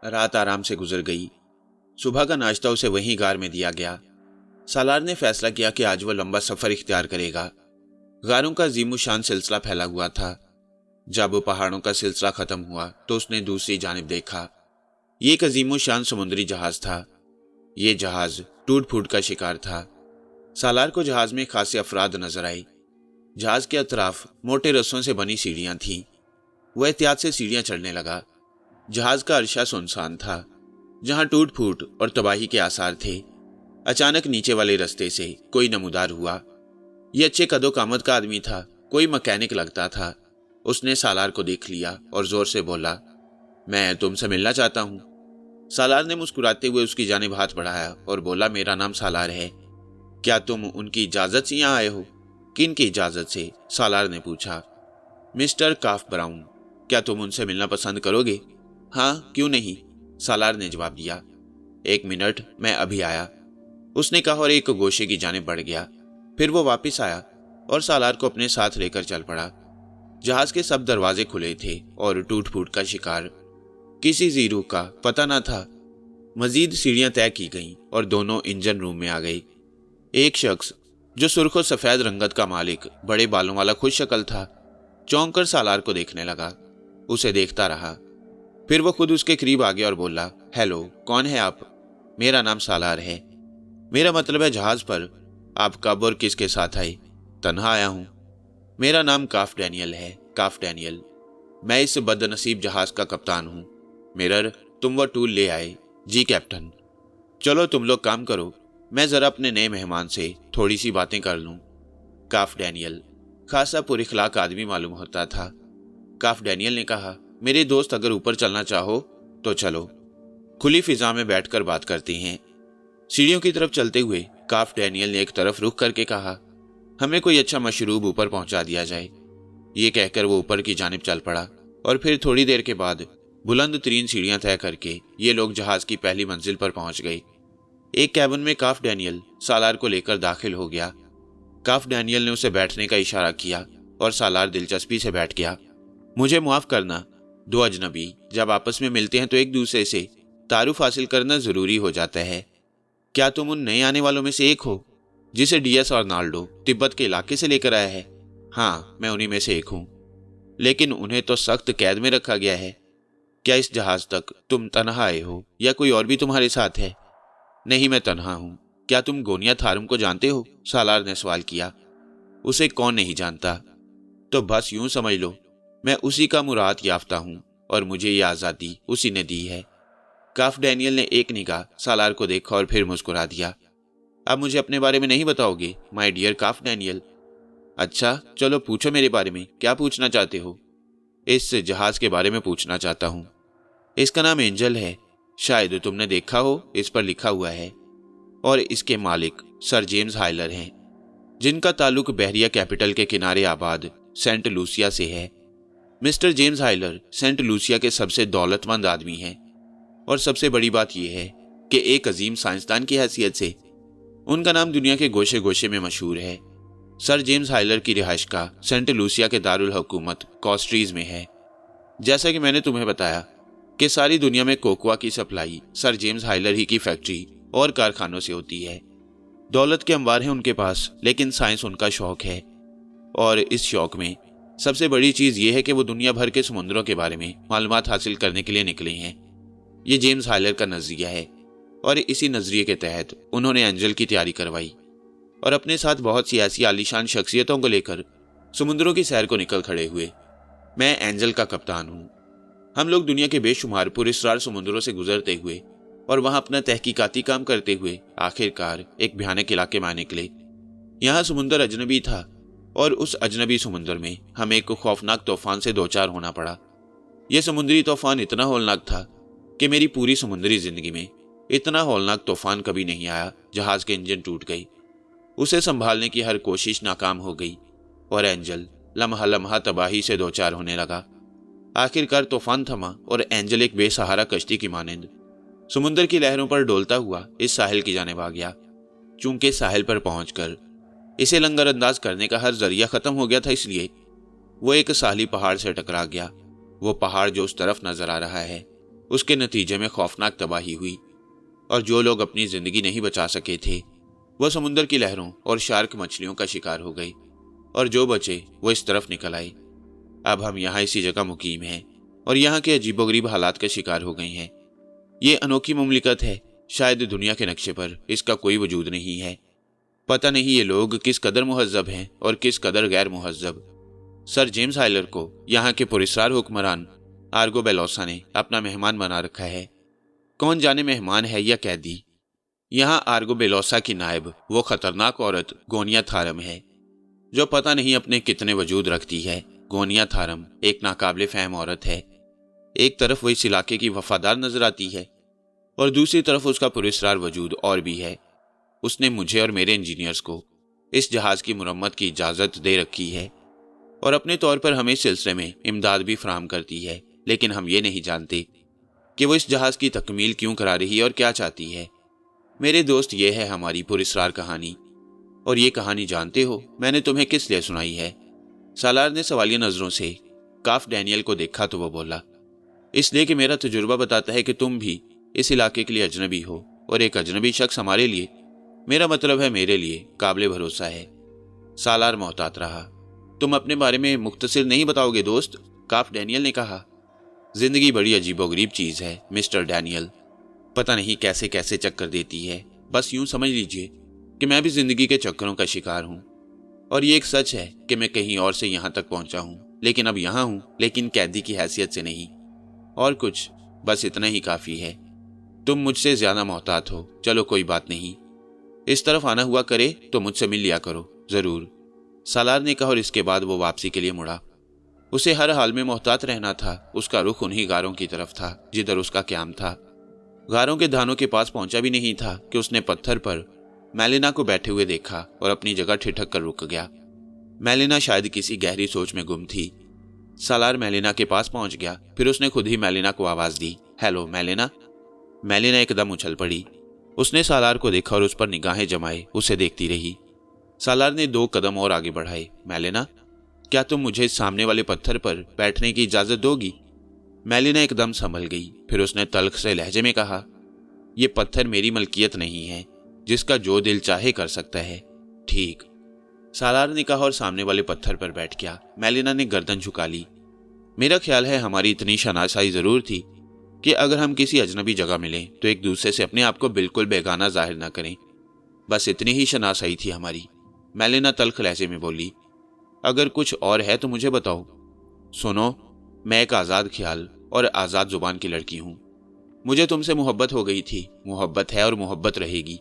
रात आराम से गुजर गई। सुबह का नाश्ता उसे वहीं गार में दिया गया। सालार ने फैसला किया कि आज वो लंबा सफर इख्तियार करेगा। गारों का अजीमुशान सिलसिला फैला हुआ था। जब वो पहाड़ों का सिलसिला खत्म हुआ तो उसने दूसरी जानिब देखा। ये एक अजीमुशान समुद्री जहाज था। ये जहाज टूट फूट का शिकार था। सालार को जहाज में खासे अफराद नजर आए। जहाज के अतराफ मोटे रस्सों से बनी सीढ़ियां थीं। वह एहतियात से सीढ़ियां चढ़ने लगा। जहाज का अरशा सुनसान था, जहां टूट फूट और तबाही के आसार थे। अचानक नीचे वाले रास्ते से कोई नमूदार हुआ। यह अच्छे कदो कामत का आदमी था, कोई मैकेनिक लगता था। उसने सालार को देख लिया और जोर से बोला, मैं तुमसे मिलना चाहता हूं। सालार ने मुस्कुराते हुए उसकी जानिब हाथ बढ़ाया और बोला, मेरा नाम सालार है। क्या तुम उनकी इजाजत से यहाँ आए हो? किन की इजाजत से? सालार ने पूछा। मिस्टर काफ ब्राउन, क्या तुम उनसे मिलना पसंद करोगे? हाँ, क्यों नहीं, सालार ने जवाब दिया। 1 मिनट, मैं अभी आया, उसने कहा और एक गोशे की जानिब बढ़ गया। फिर वो वापस आया और सालार को अपने साथ लेकर चल पड़ा। जहाज के सब दरवाजे खुले थे और टूट फूट का शिकार किसी जीरू का पता न था। मजीद सीढ़ियां तय की गईं और दोनों इंजन रूम में आ गए। एक शख्स जो सुर्ख और सफेद रंगत का मालिक, बड़े बालों वाला खुश शक्ल था, चौंक कर सालार को देखने लगा। उसे देखता रहा। फिर वो खुद उसके करीब आ गया और बोला, हेलो, कौन है आप? मेरा नाम सालार है। मेरा मतलब है जहाज पर आप कब और किसके साथ आए? तन्हा आया हूं। मेरा नाम काफ डैनियल है, काफ डैनियल। मैं इस बदनसीब जहाज का कप्तान हूं। मिरर, तुम वो टूल ले आए? जी कैप्टन। चलो तुम लोग काम करो, मैं जरा अपने नए मेहमान से थोड़ी सी बातें कर लूं। काफ डैनियल खासा पुरखलाक आदमी मालूम होता था। काफ डैनियल ने कहा, मेरे दोस्त, अगर ऊपर चलना चाहो तो चलो, खुली फिजा में बैठकर बात करते हैं। सीढ़ियों की तरफ चलते हुए काफ डैनियल ने एक तरफ रुख करके कहा, हमें कोई अच्छा मशरूब ऊपर पहुंचा दिया जाए। ये कहकर वो ऊपर की जानिब चल पड़ा और फिर थोड़ी देर के बाद बुलंद तरीन सीढ़ियां तय करके ये लोग जहाज की पहली मंजिल पर पहुंच गए। एक कैबिन में काफ डैनियल सालार को लेकर दाखिल हो गया। काफ डैनियल ने उसे बैठने का इशारा किया और सालार दिलचस्पी से बैठ गया। मुझे माफ करना, 2 अजनबी जब आपस में मिलते हैं तो एक दूसरे से तारुफ हासिल करना जरूरी हो जाता है। क्या तुम उन नए आने वालों में से एक हो जिसे डीएस आर्नाल्डो तिब्बत के इलाके से लेकर आया है? हाँ, मैं उन्हीं में से एक हूं, लेकिन उन्हें तो सख्त कैद में रखा गया है। क्या इस जहाज तक तुम तन्हा आए हो या कोई और भी तुम्हारे साथ है? नहीं, मैं तन्हा हूं। क्या तुम गोनिया थारुम को जानते हो? सालार ने सवाल किया। उसे कौन नहीं जानता? तो बस यूं समझ लो, मैं उसी का मुराद याफ्ता हूं और मुझे ये आज़ादी उसी ने दी है। काफ डैनियल ने एक निगाह सालार को देखा और फिर मुस्कुरा दिया। अब मुझे अपने बारे में नहीं बताओगे, माय डियर काफ डैनियल? अच्छा, चलो पूछो मेरे बारे में, क्या पूछना चाहते हो? इस जहाज के बारे में पूछना चाहता हूं। इसका नाम एंजल है, शायद तुमने देखा हो, इस पर लिखा हुआ है। और इसके मालिक सर जेम्स हाइलर हैं, जिनका ताल्लुक बहरिया कैपिटल के किनारे आबाद सेंट लूसिया से है। Mister James Hyler Saint Lucia के सबसे दौलतमंद आदमी हैं और सबसे बड़ी बात यह है कि एक अजीम साइंसदान की हैसियत से उनका नाम दुनिया के गोशे गोशे में मशहूर है। सर जेम्स हाइलर की रिहाइश का सेंट लूसिया के दारुल हुकूमत कॉस्ट्रीज में है। जैसा कि मैंने तुम्हें बताया कि सारी दुनिया में कोकोआ की सप्लाई सर जेम्स हाइलर ही की फैक्ट्री और कारखानों से होती है। दौलत के अंबार हैं उनके पास, लेकिन साइंस उनका शौक है। और इस शौक में सबसे बड़ी चीज़ यह है कि वो दुनिया भर के समुद्रों के बारे में मालूमात हासिल करने के लिए निकले हैं। ये जेम्स हाइलर का नज़रिया है और इसी नज़रिए के तहत उन्होंने एंजल की तैयारी करवाई और अपने साथ बहुत सी ऐसी आलीशान शख्सियतों को लेकर समुद्रों की सैर को निकल खड़े हुए। मैं एंजल का कप्तान हूँ। हम लोग दुनिया के बेशुमार पुरस्कार समुद्रों से गुजरते हुए और वहां अपना तहकीकाती काम करते हुए आखिरकार एक भयानक इलाके में आने निकले। यहाँ समुंदर अजनबी था और उस अजनबी समुंदर में हमें एक खौफनाक तूफान से दो चार होना पड़ा। यह समुद्री तूफान इतना हौलनाक था कि मेरी पूरी समुद्री जिंदगी में इतना हौलनाक तूफान कभी नहीं आया। जहाज के इंजन टूट गई, उसे संभालने की हर कोशिश नाकाम हो गई और एंजल लम्हा लम्हा तबाही से दो चार होने लगा। आखिरकार तूफान थमा और एंजल एक बेसहारा कश्ती की मानिंद समुद्र की लहरों पर डोलता हुआ इस साहिल की जानिब आ गया। चूंकि साहिल पर पहुंचकर इसे लंगर अंदाज करने का हर जरिया खत्म हो गया था, इसलिए वो एक साहली पहाड़ से टकरा गया। वो पहाड़ जो उस तरफ नजर आ रहा है उसके नतीजे में खौफनाक तबाही हुई और जो लोग अपनी जिंदगी नहीं बचा सके थे वो समुद्र की लहरों और शार्क मछलियों का शिकार हो गए और जो बचे वो इस तरफ निकल आए। अब हम यहाँ इसी जगह मुकीम हैं और यहाँ के अजीबोगरीब हालात का शिकार हो गए हैं। ये अनोखी मुमलिकत है, शायद दुनिया के नक्शे पर इसका कोई वजूद नहीं है। पता नहीं ये लोग किस कदर मुहज्जब हैं और किस कदर गैर मुहज्जब। सर जेम्स हाइलर को यहाँ के पुरस्कार हुक्मरान आर्गो बेलोसा ने अपना मेहमान बना रखा है। कौन जाने मेहमान है या कैदी। यहाँ आर्गो बेलोसा की नायब वो खतरनाक औरत गोनिया थारम है जो पता नहीं अपने कितने वजूद रखती है। गोनिया थारम एक नाकाबिले फहम औरत है। एक तरफ वो इस इलाके की वफादार नजर आती है और दूसरी तरफ उसका पुरस्कार वजूद और भी है। उसने मुझे और मेरे इंजीनियर्स को इस जहाज की मुरम्मत की इजाज़त दे रखी है और अपने तौर पर हमें इस सिलसिले में इमदाद भी फराहम करती है, लेकिन हम ये नहीं जानते कि वो इस जहाज की तकमील क्यों करा रही है और क्या चाहती है। मेरे दोस्त, ये है हमारी पुरस्कार कहानी। और ये कहानी जानते हो मैंने तुम्हें किस लिए सुनाई है? सालार ने सवालिया नजरों से काफ डैनियल को देखा तो वो बोला, इसलिए कि मेरा तजुर्बा बताता है कि तुम भी इस इलाके के लिए अजनबी हो और एक अजनबी शख्स हमारे लिए, मेरा मतलब है मेरे लिए, काबिले भरोसा है। सालार मोहतात रहा। तुम अपने बारे में मुख्तसर नहीं बताओगे दोस्त? काफ डैनियल ने कहा। जिंदगी बड़ी अजीबोगरीब चीज है मिस्टर डैनियल, पता नहीं कैसे कैसे चक्कर देती है। बस यूं समझ लीजिए कि मैं भी जिंदगी के चक्करों का शिकार हूं और ये एक सच है कि मैं कहीं और से यहां तक पहुंचा हूं, लेकिन अब यहां हूं, लेकिन कैदी की हैसियत से नहीं। और कुछ, बस इतना ही काफी है। तुम मुझसे ज्यादा मोहतात हो। चलो कोई बात नहीं, इस तरफ आना हुआ करे तो मुझसे मिल लिया करो जरूर, सालार ने कहा और इसके बाद वो वापसी के लिए मुड़ा। उसे हर हाल में मोहतात रहना था। उसका रुख उन्हीं गारों की तरफ था जिधर उसका क्याम था। गारों के धानों के पास पहुंचा भी नहीं था कि उसने पत्थर पर मेलिना को बैठे हुए देखा और अपनी जगह ठिठक कर रुक गया। मेलिना शायद किसी गहरी सोच में गुम थी। सालार मेलिना के पास पहुंच गया, फिर उसने खुद ही मेलिना को आवाज दी, हेलो मेलिना। मेलिना एकदम उछल पड़ी। उसने सालार को देखा और उस पर निगाहें जमाए उसे देखती रही। सालार ने 2 कदम और आगे बढ़ाए। मेलिना, क्या तुम मुझे सामने वाले पत्थर पर बैठने की इजाजत दोगी? मेलिना एकदम संभल गई, फिर उसने तल्ख से लहजे में कहा, यह पत्थर मेरी मलकियत नहीं है, जिसका जो दिल चाहे कर सकता है। ठीक, सालार ने कहा और सामने वाले पत्थर पर बैठ गया। मेलिना ने गर्दन झुका ली। मेरा ख्याल है हमारी इतनी शनासाई जरूर थी कि अगर हम किसी अजनबी जगह मिलें तो एक दूसरे से अपने आप को बिल्कुल बेगाना जाहिर न करें। बस इतनी ही शनासाई थी हमारी। मेलिना तल्ख लहजे में बोली, अगर कुछ और है तो मुझे बताओ। सुनो, मैं एक आज़ाद ख्याल और आज़ाद जुबान की लड़की हूं। मुझे तुमसे मोहब्बत हो गई थी, मोहब्बत है और मोहब्बत रहेगी।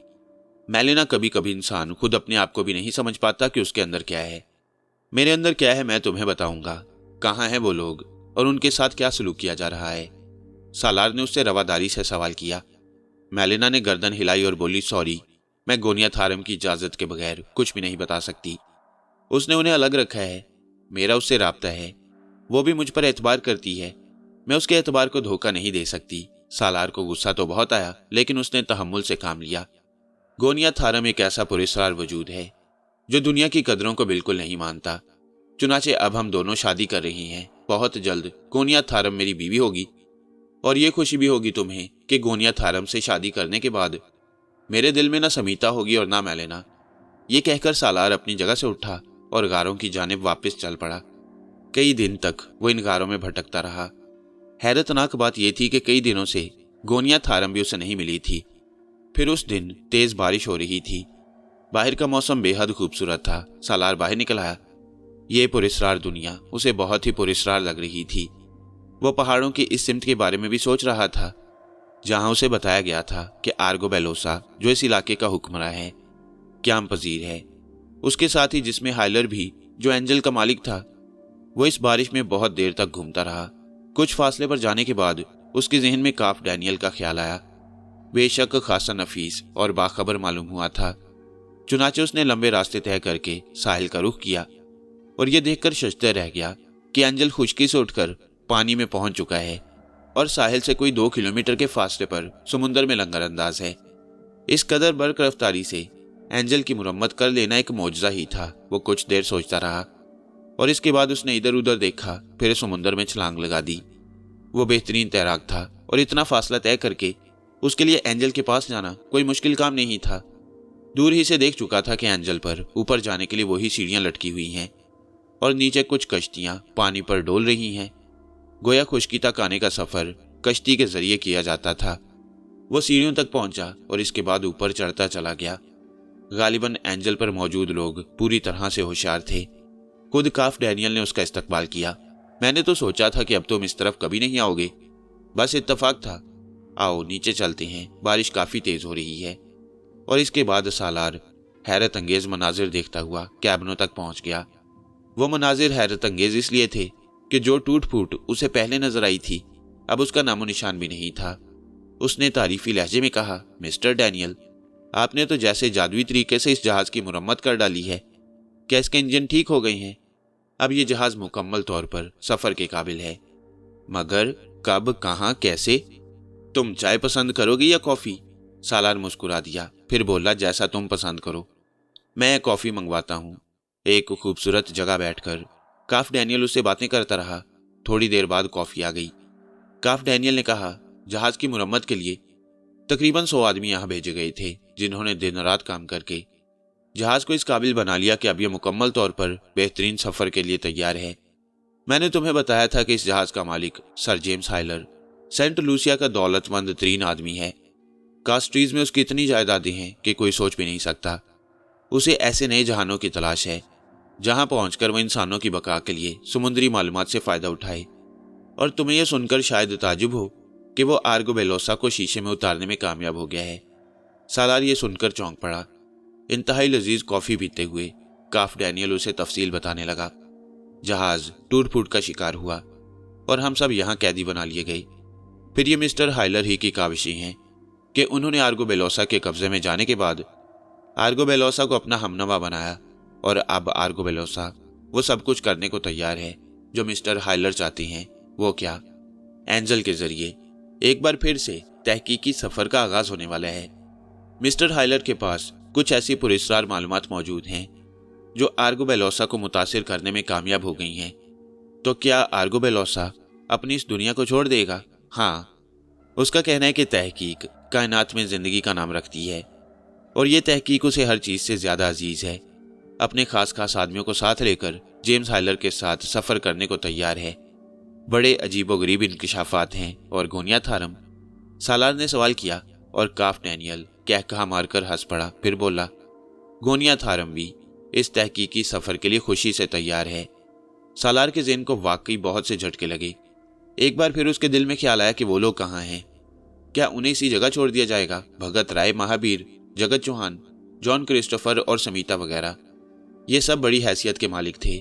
मेलिना, कभी कभी इंसान खुद अपने आप को भी नहीं समझ पाता कि उसके अंदर क्या है। मेरे अंदर क्या है मैं तुम्हें बताऊंगा। कहाँ हैं वो लोग और उनके साथ क्या सलूक किया जा रहा है? सालार ने उससे रवादारी से सवाल किया। मेलिना ने गर्दन हिलाई और बोली, सॉरी, मैं गोनिया थारम की इजाजत के बगैर कुछ भी नहीं बता सकती। उसने उन्हें अलग रखा है। मेरा उससे राब्ता है, वो भी मुझ पर एतबार करती है। मैं उसके एतबार को धोखा नहीं दे सकती। सालार को गुस्सा तो बहुत आया, लेकिन उसने तहम्मुल से काम लिया। गोनिया थारम एक ऐसा पुरस्कार वजूद है जो दुनिया की कदरों को बिल्कुल नहीं मानता। चुनाचे अब हम दोनों शादी कर रही हैं। बहुत जल्द गोनिया थारम मेरी बीवी होगी और ये खुशी भी होगी तुम्हें कि गोनिया थारम से शादी करने के बाद मेरे दिल में ना समीता होगी और ना मेलिना। ये कहकर सालार अपनी जगह से उठा और गारों की जानिब वापस चल पड़ा। कई दिन तक वो इन गारों में भटकता रहा। हैरतनाक बात यह थी कि कई दिनों से गोनिया थारम भी उसे नहीं मिली थी। फिर उस दिन तेज बारिश हो रही थी। बाहर का मौसम बेहद खूबसूरत था। सालार बाहर निकल आया। ये पुरस्कार दुनिया उसे बहुत ही पुरस्कार लग रही थी। वो पहाड़ों की इस सिमत के बारे में भी सोच रहा था जहां उसे बताया गया था कि आर्गो बेलोसा, जो इस इलाके का हुक्मरान है, क्याम पजीर है। उसके साथ ही जिसमें हाइलर भी, जो एंजल का मालिक था। वो इस बारिश में बहुत देर तक घूमता रहा। कुछ फासले पर जाने के बाद उसके जहन में काफ डैनियल का ख्याल आया। बेशक खासा नफीस और बाखबर मालूम हुआ था। चुनाचे उसने लंबे रास्ते तय करके साहिल का रुख किया और यह देखकर शजते रह गया कि एंजल खुशकी से उठकर पानी में पहुंच चुका है और साहिल से कोई 2 किलोमीटर के फासले पर समुद्र में लंगर अंदाज है। इस कदर बर्क रफ्तारी से एंजल की मुरम्मत कर लेना एक मौजज़ा ही था। वो कुछ देर सोचता रहा और इसके बाद उसने इधर उधर देखा, फिर समुद्र में छलांग लगा दी। वो बेहतरीन तैराक था। और इतना फासला तय करके उसके लिए एंजल के पास जाना कोई मुश्किल काम नहीं था। दूर ही से देख चुका था कि एंजल पर ऊपर जाने के लिए वही सीढ़ियां लटकी हुई हैं और नीचे कुछ कश्तियां पानी पर डोल रही हैं। गोया खुशकी तक आने का सफर कश्ती के जरिए किया जाता था। वो सीढ़ियों तक पहुंचा और इसके बाद ऊपर चढ़ता चला गया। गालिबन एंजल पर मौजूद लोग पूरी तरह से होशियार थे। खुद काफ डैनियल ने उसका इस्तकबाल किया। मैंने तो सोचा था कि अब तुम इस तरफ कभी नहीं आओगे, बस इत्तेफाक था। आओ नीचे चलते हैं, बारिश काफी तेज हो रही है। और इसके बाद सालार हैरत अंगेज मनाजिर देखता हुआ कैबिनों तक पहुंच गया। वो मनाजिर हैरत अंगेज इसलिए थे कि जो टूट फूट उसे पहले नजर आई थी अब उसका नामो निशान भी नहीं था। उसने तारीफी लहजे में कहा, मिस्टर डैनियल, आपने तो जैसे जादुई तरीके से इस जहाज की मुरम्मत कर डाली है। क्या इसके इंजन ठीक हो गए हैं? अब ये जहाज मुकम्मल तौर पर सफर के काबिल है। मगर कब, कहां, कैसे? तुम चाय पसंद करोगे या कॉफी? सालार मुस्कुरा दिया, फिर बोला, जैसा तुम पसंद करो, मैं कॉफी मंगवाता हूं। एक खूबसूरत जगह बैठकर काफ डैनियल उससे बातें करता रहा। थोड़ी देर बाद कॉफी आ गई। काफ डैनियल ने कहा, जहाज की मुरम्मत के लिए तकरीबन 100 आदमी यहां भेजे गए थे, जिन्होंने दिन रात काम करके जहाज को इस काबिल बना लिया कि अब यह मुकम्मल तौर पर बेहतरीन सफर के लिए तैयार है। मैंने तुम्हें बताया था कि इस जहाज का मालिक sir James Hyler Saint Lucia का दौलतमंद तरीन आदमी है। कास्ट्रीज में उसकी इतनी जायदादें हैं कि कोई सोच भी नहीं सकता। उसे ऐसे नए जहानों की तलाश है जहां पहुंचकर वह इंसानों की बका के लिए समुद्री मालूमात से फायदा उठाए। और तुम्हें यह सुनकर शायद ताजुब हो कि वो आर्गो बेलोसा को शीशे में उतारने में कामयाब हो गया है। सालार ये सुनकर चौंक पड़ा। इंतहाई लजीज कॉफी पीते हुए काफ डैनियल उसे तफसील बताने लगा। जहाज टूट फूट का शिकार हुआ और हम सब यहाँ कैदी बना लिए गए। फिर ये मिस्टर हाइलर ही की काविशें हैं कि उन्होंने आर्गो बेलोसा के कब्जे में जाने के बाद आर्गो बेलोसा को अपना हमनवा बनाया और अब आर्गो बेलोसा वो सब कुछ करने को तैयार है जो मिस्टर हाइलर चाहते हैं। वो क्या? एंजल के जरिए एक बार फिर से तहकीकी सफर का आगाज होने वाला है। मिस्टर हाइलर के पास कुछ ऐसी पुरस्कार मालूमात मौजूद हैं जो आर्गो बेलोसा को मुतासिर करने में कामयाब हो गई हैं। तो क्या आर्गो बेलोसा अपनी इस दुनिया को छोड़ देगा? हाँ, उसका कहना है कि तहकीक कायनात में जिंदगी का नाम रखती है और ये तहकीक उसे हर चीज से ज्यादा अजीज है। अपने खास खास आदमियों को साथ लेकर जेम्स हाइलर के साथ सफर करने को तैयार है। बड़े अजीबोगरीब इंकिशाफात हैं। और गोनिया थारम? सालार ने सवाल किया और काफ डैनियल कहकहा मारकर हंस पड़ा। फिर बोला, गोनिया थारम भी इस तहकीकी सफर के लिए खुशी से तैयार है। सालार के ज़हन को वाकई बहुत से झटके लगे। एक बार फिर उसके दिल में ख्याल आया कि वो लोग कहाँ हैं। क्या उन्हें इसी जगह छोड़ दिया जाएगा? भगत राय, महावीर, जगत चौहान, जॉन क्रिस्टोफर और समीता वगैरह, ये सब बड़ी हैसियत के मालिक थे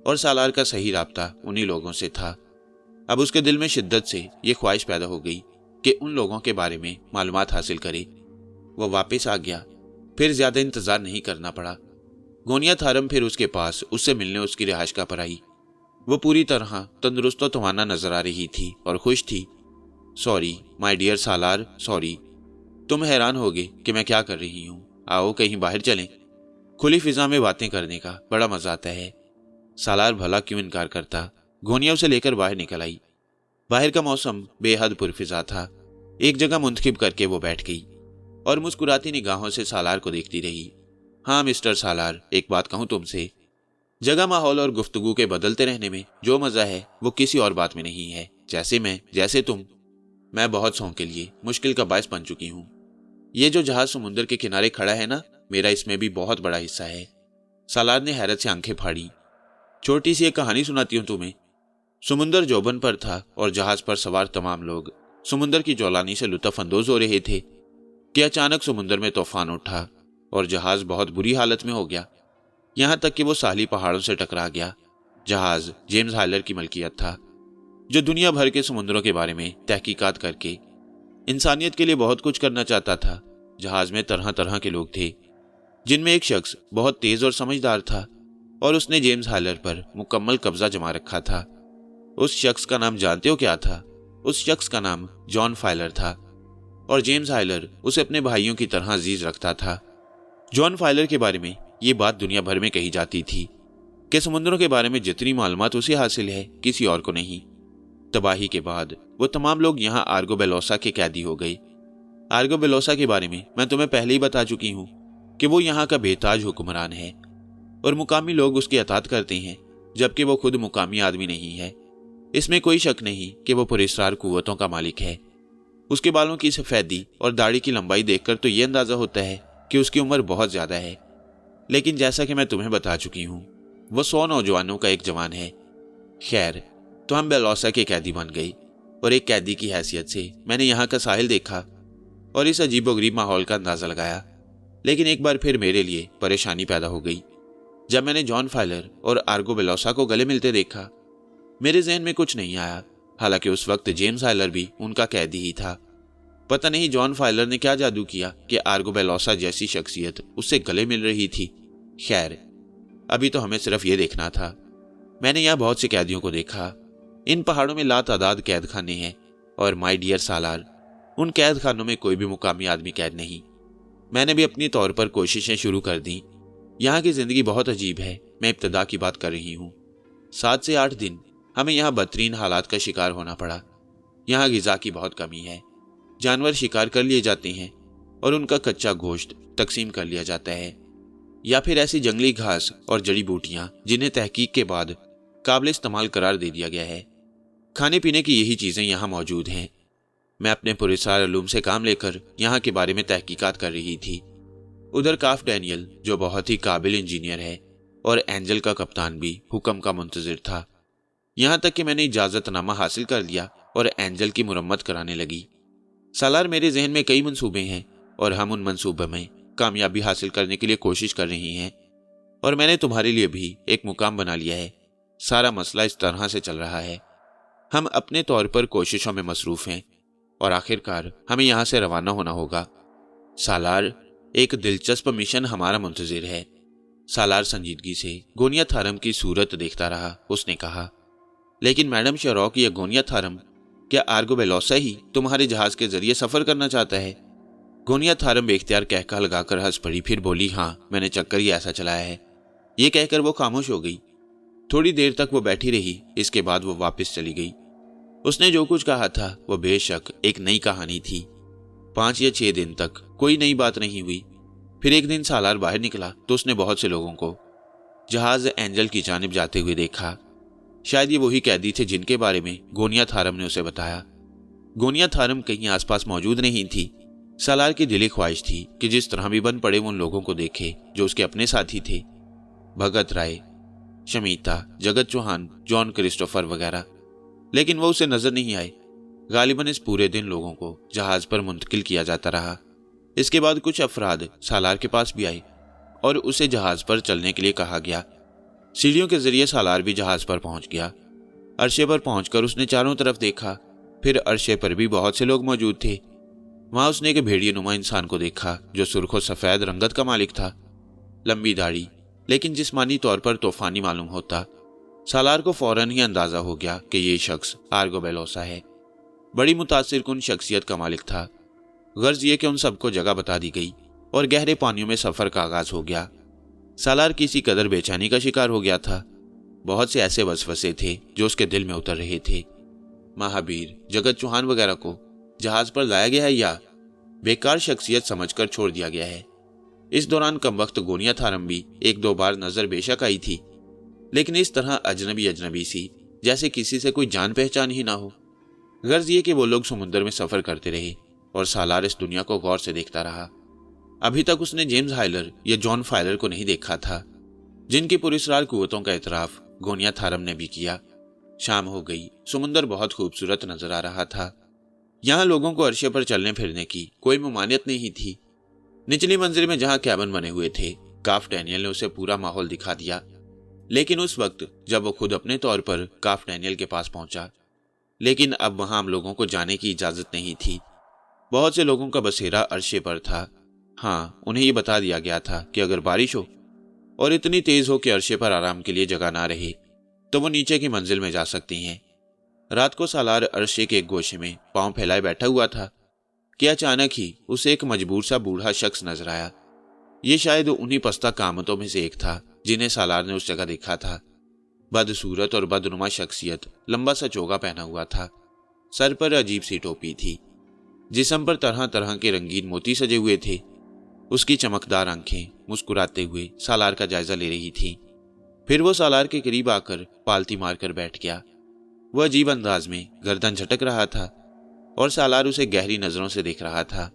और सालार का सही राब्ता उन्हीं लोगों से था। अब उसके दिल में शिद्दत से ये ख्वाहिश पैदा हो गई कि उन लोगों के बारे में मालूमात हासिल करे। वो वापस आ गया। फिर ज्यादा इंतजार नहीं करना पड़ा। गोनिया थारम फिर उसके पास उससे मिलने उसकी रिहाइश का पर आई। वो पूरी तरह तंदुरुस्त और तवाना नजर आ रही थी और खुश थी। Sorry my dear Salar, sorry. तुम हैरान होगे कि मैं क्या कर रही हूँ। आओ कहीं बाहर चलें। खुली फिजा में बातें करने का बड़ा मजा आता है। सालार भला क्यों इनकार करता। गोनिया उसे लेकर बाहर निकल आई। बाहर का मौसम बेहद पुरफिजा था। एक जगह मुंतखिब करके वो बैठ गई और मुस्कुराती निगाहों से सालार को देखती रही। हाँ मिस्टर सालार, एक बात कहूं तुमसे, जगह, माहौल और गुफ्तगू के बदलते रहने में जो मजा है वो किसी और बात में नहीं है। जैसे मैं, जैसे तुम, मैं बहुत सौ के लिए मुश्किल का बायस बन चुकी हूँ। ये जो जहाज समुद्र के किनारे खड़ा है ना, मेरा इसमें भी बहुत बड़ा हिस्सा है। सालार ने हैरत से आंखें फाड़ी। छोटी सी एक कहानी सुनाती हूँ तुम्हें। समुद्र जोबन पर था और जहाज पर सवार तमाम लोग समुद्र की जौलानी से लुत्फ अंदोज हो रहे थे कि अचानक समुद्र में तूफान उठा और जहाज बहुत बुरी हालत में हो गया, यहां तक कि वो साहली पहाड़ों से टकरा गया। जहाज जेम्स हाइलर की मलकियत था, जो दुनिया भर के समुद्रों के बारे में तहकीकात करके इंसानियत के लिए बहुत कुछ करना चाहता था। जहाज में तरह तरह के लोग थे, जिनमें एक शख्स बहुत तेज और समझदार था और उसने जेम्स हाइलर पर मुकम्मल कब्जा जमा रखा था। उस शख्स का नाम जानते हो क्या था? उस शख्स का नाम जॉन फाइलर था और जेम्स हाइलर उसे अपने भाइयों की तरह अजीज रखता था। जॉन फाइलर के बारे में ये बात दुनिया भर में कही जाती थी कि समुद्रों के बारे में जितनी मालूमात उसे हासिल है किसी और को नहीं। तबाही के बाद वो तमाम लोग यहाँ आर्गो बेलोसा के कैदी हो गए। आर्गो बेलोसा के बारे में मैं तुम्हें पहले ही बता चुकी हूँ कि वो यहाँ का बेताज हुक्मरान है और मुकामी लोग उसकी अताअत करते हैं, जबकि वो खुद मुकामी आदमी नहीं है। इसमें कोई शक नहीं कि वो पुरस्कार कुव्वतों का मालिक है। उसके बालों की सफेदी और दाढ़ी की लंबाई देखकर तो ये अंदाजा होता है कि उसकी उम्र बहुत ज्यादा है, लेकिन जैसा कि मैं तुम्हें बता चुकी हूँ वो 100 नौजवानों का एक जवान है। खैर, तो हम बेलोसा के कैदी बन गए और एक कैदी की हैसियत से मैंने यहाँ का साहिल देखा और इस अजीबोगरीब माहौल का अंदाजा लगाया। लेकिन एक बार फिर मेरे लिए परेशानी पैदा हो गई जब मैंने जॉन फाइलर और आर्गो बेलोसा को गले मिलते देखा। मेरे जहन में कुछ नहीं आया, हालांकि उस वक्त जेम्स हाइलर भी उनका कैदी ही था। पता नहीं जॉन फाइलर ने क्या जादू किया कि आर्गो बेलोसा जैसी शख्सियत उससे गले मिल रही थी। खैर, अभी तो हमें सिर्फ ये देखना था। मैंने यहाँ बहुत से कैदियों को देखा। इन पहाड़ों में लातादाद कैद खाने हैं और माय डियर सालार, उन कैद खानों में कोई भी मुकामी आदमी कैद नहीं। मैंने भी अपनी तौर पर कोशिशें शुरू कर दी। यहाँ की जिंदगी बहुत अजीब है। मैं इब्तदा की बात कर रही हूँ। 7 से 8 दिन हमें यहाँ बदतरीन हालात का शिकार होना पड़ा। यहाँ गिजा की बहुत कमी है। जानवर शिकार कर लिए जाते हैं और उनका कच्चा गोश्त तकसीम कर लिया जाता है, या फिर ऐसी जंगली घास और जड़ी बूटियां जिन्हें तहकीक के बाद काबिल इस्तेमाल करार दे दिया गया है। खाने पीने की यही चीजें यहाँ मौजूद हैं। मैं अपने पुरस्कार अलूम से काम लेकर यहाँ के बारे में तहकीकात कर रही थी। उधर काफ डैनियल, जो बहुत ही काबिल इंजीनियर है, और एंजल का कप्तान भी हुक्म का मुंतजिर था। यहाँ तक कि मैंने इजाजतनामा हासिल कर लिया और एंजल की मुरम्मत कराने लगी। सालार, मेरे जहन में कई मंसूबे हैं और हम उन मंसूबों में कामयाबी हासिल करने के लिए कोशिश कर रही हैं, और मैंने तुम्हारे लिए भी एक मुकाम बना लिया है। सारा मसला इस तरह से चल रहा है। हम अपने तौर पर कोशिशों में मसरूफ हैं और आखिरकार हमें यहाँ से रवाना होना होगा। सालार, एक दिलचस्प मिशन हमारा मुंतजिर है। सालार संजीदगी से गोनिया थारम की सूरत देखता रहा। उसने कहा, लेकिन मैडम शेरॉक, या गोनिया थारम, क्या आर्गो बेलोसा ही तुम्हारे जहाज के जरिए सफर करना चाहता है? गोनिया थारम बेख्तियार कहका लगाकर हंस पड़ी, फिर बोली, हाँ, मैंने चक्कर ही ऐसा चलाया है। ये कहकर वो खामोश हो गई। थोड़ी देर तक वो बैठी रही, इसके बाद वो वापस चली गई। उसने जो कुछ कहा था वो बेशक एक नई कहानी थी। 5 या 6 दिन तक कोई नई बात नहीं हुई। फिर एक दिन सालार बाहर निकला तो उसने बहुत से लोगों को जहाज एंजल की जानिब जाते हुए देखा। शायद ये वही कैदी थे जिनके बारे में गोनिया थारम ने उसे बताया। गोनिया थारम कहीं आसपास मौजूद नहीं थी। सालार की दिली ख्वाहिश थी कि जिस तरह भी बन पड़े उन लोगों को देखे जो उसके अपने साथी थे, भगत राय, शमीता, जगत चौहान, जॉन क्रिस्टोफर वगैरह, लेकिन वो उसे नजर नहीं आए। गालिबन इस पूरे दिन लोगों को जहाज पर मुंतकिल किया जाता रहा। इसके बाद कुछ अफराद सालार के पास भी आए और उसे जहाज पर चलने के लिए कहा गया। सीढ़ियों के जरिए सालार भी जहाज पर पहुंच गया। अरशे पर पहुंचकर उसने चारों तरफ देखा। फिर अरशे पर भी बहुत से लोग मौजूद थे। वहां उसने एक भेड़िए नुमा इंसान को देखा जो सुर्ख और सफेद रंगत का मालिक था। लंबी दाढ़ी, लेकिन जिस्मानी तौर पर तूफानी मालूम होता। सालार को फौरन ही अंदाजा हो गया कि ये शख्स आर्गो बेलोसा है। बड़ी मुतासिर कुन शख्सियत का मालिक था। गर्ज ये कि उन सबको जगह बता दी गई और गहरे पानियों में सफर का आगाज हो गया। सालार किसी कदर बेचैनी का शिकार हो गया था। बहुत से ऐसे वसवसे थे जो उसके दिल में उतर रहे थे। महावीर, जगत चौहान वगैरह को जहाज पर लाया गया है या बेकार शख्सियत समझकर छोड़ दिया गया है। इस दौरान कमबख्त गोनिया थारम भी 1-2 बार नजर बेशक आई थी, लेकिन इस तरह अजनबी सी, जैसे किसी से कोई जान पहचान ही ना हो। गर्ज ये कि वो लोग समुद्र में सफर करते रहे और सालार इस दुनिया को गौर से देखता रहा। अभी तक उसने जेम्स हाइलर या जॉन फाइलर को नहीं देखा था, जिनकी पुरस्कार कुव्वतों का इतराफ गोनिया थारम ने भी किया। शाम हो गई। समुद्र बहुत खूबसूरत नजर आ रहा था। यहाँ लोगों को अरशे पर चलने फिरने की कोई ममानियत नहीं थी। निचली मंजिल में जहाँ कैबिन बने हुए थे, काफ डैनियल ने उसे पूरा माहौल दिखा दिया। लेकिन उस वक्त जब वो खुद अपने तौर पर काफ डैनियल के पास पहुंचा, लेकिन अब वहां हम लोगों को जाने की इजाजत नहीं थी। बहुत से लोगों का बसेरा अरशे पर था। हाँ, उन्हें ये बता दिया गया था कि अगर बारिश हो और इतनी तेज हो कि अरशे पर आराम के लिए जगह ना रहे तो वो नीचे की मंजिल में जा सकती हैं। रात को सालार अरशे के एक गोशे में पांव फैलाए बैठा हुआ था कि अचानक ही उसे एक मजबूर सा बूढ़ा शख्स नजर आया। ये शायद उन्हीं पस्ता कामतों में से एक था जिन्हें सालार ने उस जगह देखा था। बदसूरत और बदनुमा शख्सियत, लंबा सा चोगा पहना हुआ था, सर पर अजीब सी टोपी थी, जिस्म पर तरह तरह के रंगीन मोती सजे हुए थे। उसकी चमकदार आंखें मुस्कुराते हुए सालार का जायजा ले रही थी। फिर वो सालार के करीब आकर पालती मारकर बैठ गया। वह अजीब अंदाज में गर्दन झटक रहा था और सालार उसे गहरी नजरों से देख रहा था।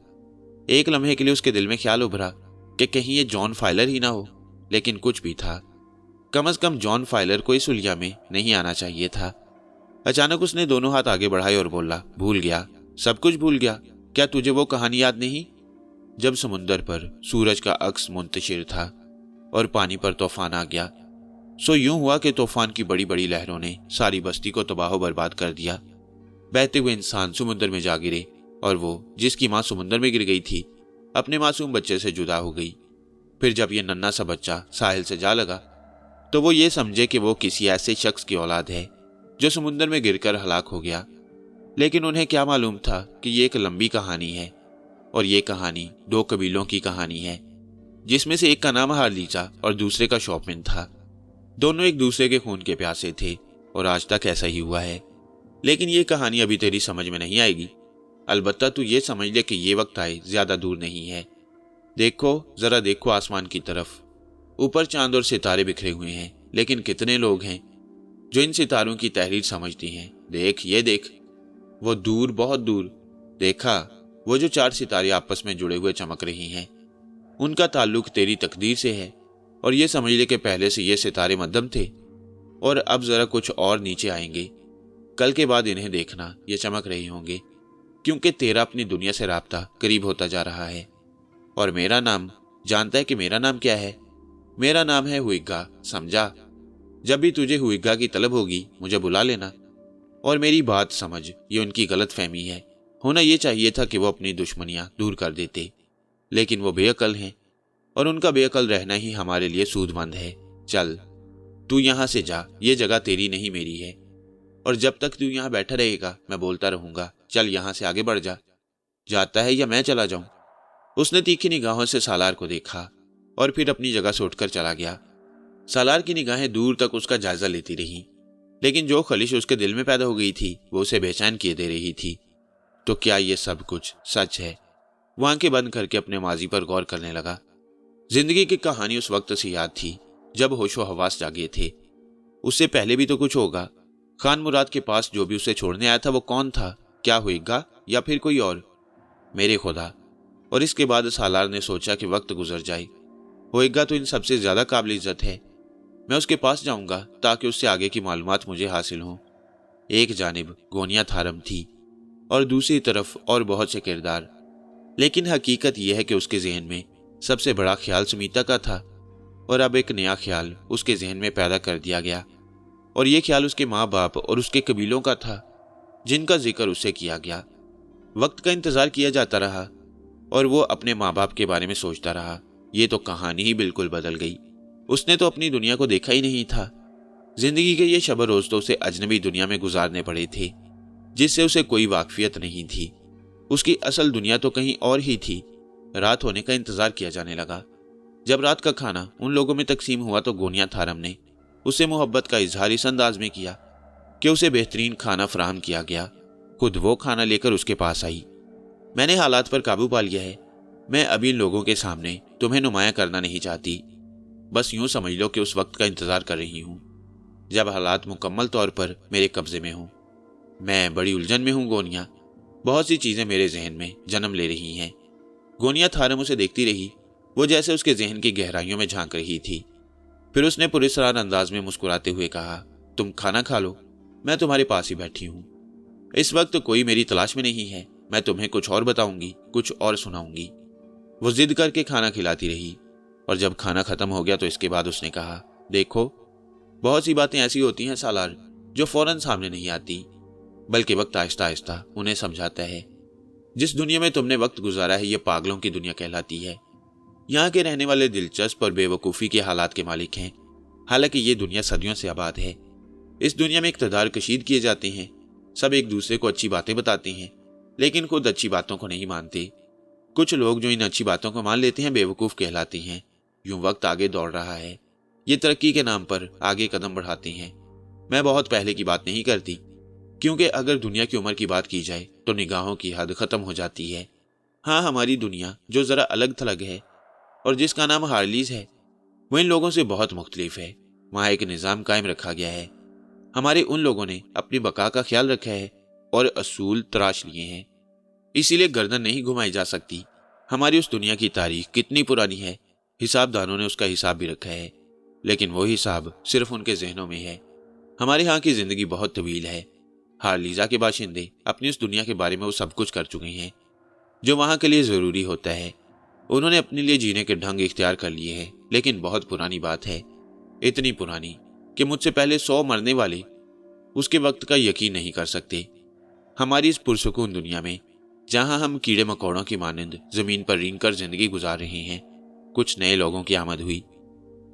एक लम्हे के लिए उसके दिल में ख्याल उभरा कि कहीं ये जॉन फाइलर ही ना हो, लेकिन कुछ भी था। कम से कम जॉन फाइलर को इस हुलिया में नहीं आना चाहिए था। अचानक उसने दोनों हाथ आगे बढ़ाए और बोला, भूल गया, सब कुछ भूल गया। क्या तुझे वो कहानी याद नहीं, जब समुंदर पर सूरज का अक्स मुंतशिर था और पानी पर तूफान आ गया? सो यूं हुआ कि तूफान की बड़ी बड़ी लहरों ने सारी बस्ती को तबाह बर्बाद कर दिया। बहते हुए इंसान समुंदर में जा गिरे और वो, जिसकी मां समुंदर में गिर गई थी, अपने मासूम बच्चे से जुदा हो गई। फिर जब ये नन्हा सा बच्चा साहिल से जा लगा तो वो ये समझे कि वो किसी ऐसे शख्स की औलाद है जो समुंदर में गिरकर हलाक हो गया। लेकिन उन्हें क्या मालूम था कि ये एक लंबी कहानी है, और ये कहानी दो कबीलों की कहानी है, जिसमें से एक का नाम हारलीचा और दूसरे का शॉपमिन था। दोनों एक दूसरे के खून के प्यासे थे और आज तक ऐसा ही हुआ है। लेकिन ये कहानी अभी तेरी समझ में नहीं आएगी। अलबत्ता तू ये समझ ले कि ये वक्त आए ज्यादा दूर नहीं है। देखो, जरा देखो आसमान की तरफ। ऊपर चांद और सितारे बिखरे हुए हैं, लेकिन कितने लोग हैं जो इन सितारों की तहरीर समझती हैं। देख, ये देख, वो दूर, बहुत दूर, देखा, वो जो 4 सितारे आपस में जुड़े हुए चमक रही हैं, उनका ताल्लुक तेरी तकदीर से है। और ये समझ ले कि पहले से ये सितारे मध्यम थे और अब जरा कुछ और नीचे आएंगे। कल के बाद इन्हें देखना, ये चमक रहे होंगे, क्योंकि तेरा अपनी दुनिया से राब्ता करीब होता जा रहा है। और मेरा नाम, जानता है कि मेरा नाम क्या है? मेरा नाम है हुइग्गा, समझा? जब भी तुझे हुइग्गा की तलब होगी मुझे बुला लेना। और मेरी बात समझ, ये उनकी गलत फहमी है। होना ये चाहिए था कि वो अपनी दुश्मनियां दूर कर देते, लेकिन वो बेअकल हैं और उनका बेअकल रहना ही हमारे लिए सूदमंद है। चल, तू यहां से जा, ये जगह तेरी नहीं मेरी है, और जब तक तू यहां बैठा रहेगा मैं बोलता रहूंगा। चल, यहां से आगे बढ़ जा। जाता है या मैं चला जाऊं? उसने तीखी निगाहों से सालार को देखा और फिर अपनी जगह से उठकर चला गया। सालार की निगाहें दूर तक उसका जायजा लेती रहीं, लेकिन जो खलिश उसके दिल में पैदा हो गई थी वो उसे बेचैन किए दे रही थी। तो क्या ये सब कुछ सच है? वो आंखें बंद करके अपने माजी पर गौर करने लगा। जिंदगी की कहानी उस वक्त से याद थी जब होशो हवास जागे थे। उससे पहले भी तो कुछ होगा। खान मुराद के पास जो भी उसे छोड़ने आया था वो कौन था? क्या हुइग्गा या फिर कोई और? मेरे खुदा! और इसके बाद सालार ने सोचा कि वक्त गुजर जाए, हुइग्गा तो इन सबसे ज्यादा काबिल इज्जत है। मैं उसके पास जाऊंगा ताकि उससे आगे की मालूमात मुझे हासिल हों। एक जानिब गोनिया थारम थी और दूसरी तरफ और बहुत से किरदार, लेकिन हकीकत यह है कि उसके जहन में सबसे बड़ा ख्याल सुमीता का था। और अब एक नया ख्याल उसके जहन में पैदा कर दिया गया, और यह ख्याल उसके माँ बाप और उसके कबीलों का था जिनका जिक्र उससे किया गया। वक्त का इंतजार किया जाता रहा और वो अपने माँ बाप के बारे में सोचता रहा। ये तो कहानी ही बिल्कुल बदल गई। उसने तो अपनी दुनिया को देखा ही नहीं था। जिंदगी के ये शब रोज तो उसे अजनबी दुनिया में गुजारने पड़े थे, जिससे उसे कोई वाकफियत नहीं थी। उसकी असल दुनिया तो कहीं और ही थी। रात होने का इंतजार किया जाने लगा। जब रात का खाना उन लोगों में तकसीम हुआ तो गोनिया थारम ने उससे मोहब्बत का इजहार इस अंदाज में किया कि उसे बेहतरीन खाना फराहम किया गया। खुद वो खाना लेकर उसके पास आई। मैंने हालात पर काबू पा लिया है। मैं अभी इन लोगों के सामने तुम्हें नुमाया करना नहीं चाहती। बस यूं समझ लो कि उस वक्त का इंतजार कर रही हूं जब हालात मुकम्मल तौर पर मेरे कब्जे में हों। मैं बड़ी उलझन में हूं गोनिया। बहुत सी चीजें मेरे जहन में जन्म ले रही हैं। गोनिया थारम उसे देखती रही, वो जैसे उसके जहन की गहराइयों में झांक रही थी। फिर उसने पुरस्कार अंदाज में मुस्कुराते हुए कहा, तुम खाना खा लो, मैं तुम्हारे पास ही बैठी हूं। इस वक्त कोई मेरी तलाश में नहीं है। मैं तुम्हें कुछ और बताऊंगी, कुछ और सुनाऊंगी। वो जिद करके खाना खिलाती रही, और जब खाना खत्म हो गया तो इसके बाद उसने कहा, देखो, बहुत सी बातें ऐसी होती हैं सालार जो फौरन सामने नहीं आती, बल्कि वक्त आहिस्ता आहिस्ता उन्हें समझाता है। जिस दुनिया में तुमने वक्त गुजारा है ये पागलों की दुनिया कहलाती है। यहाँ के रहने वाले दिलचस्प और बेवकूफ़ी के हालात के मालिक हैं। हालांकि ये दुनिया सदियों से आबाद है। इस दुनिया में इक़्तिदार कशीद किए जाते हैं। सब एक दूसरे को अच्छी बातें बताते हैं, लेकिन खुद अच्छी बातों को नहीं मानते। कुछ लोग जो इन अच्छी बातों को मान लेते हैं बेवकूफ़ कहलाते हैं। यूं वक्त आगे दौड़ रहा है। ये तरक्की के नाम पर आगे कदम बढ़ाते हैं, मैं बहुत पहले की बात नहीं करती, क्योंकि अगर दुनिया की उम्र की बात की जाए तो निगाहों की हद खत्म हो जाती है। हाँ, हमारी दुनिया जो जरा अलग थलग है और जिसका नाम हार्लीज है, वो इन लोगों से बहुत मुख्तलिफ है। वहाँ एक निज़ाम कायम रखा गया है। हमारे उन लोगों ने अपनी बका का ख्याल रखा है और असूल तराश लिए हैं, इसीलिए गर्दन नहीं घुमाई जा सकती। हमारी उस दुनिया की तारीख कितनी पुरानी है, हिसाबदानों ने उसका हिसाब भी रखा है, लेकिन वो हिसाब सिर्फ उनके जहनों में है। हमारे यहाँ की जिंदगी बहुत तवील है। हार्लीजा के बाशिंदे अपनी उस दुनिया के बारे में वो सब कुछ कर चुके हैं जो वहाँ के लिए ज़रूरी होता है। उन्होंने अपने लिए जीने के ढंग इख्तियार कर लिए हैं, लेकिन बहुत पुरानी बात है, इतनी पुरानी कि मुझसे पहले 100 मरने वाले उसके वक्त का यकीन नहीं कर सकते। हमारी इस पुरसुकून दुनिया में, जहाँ हम कीड़े मकोड़ों की मानंद जमीन पर रेंग कर जिंदगी गुजार रहे हैं, कुछ नए लोगों की आमद हुई।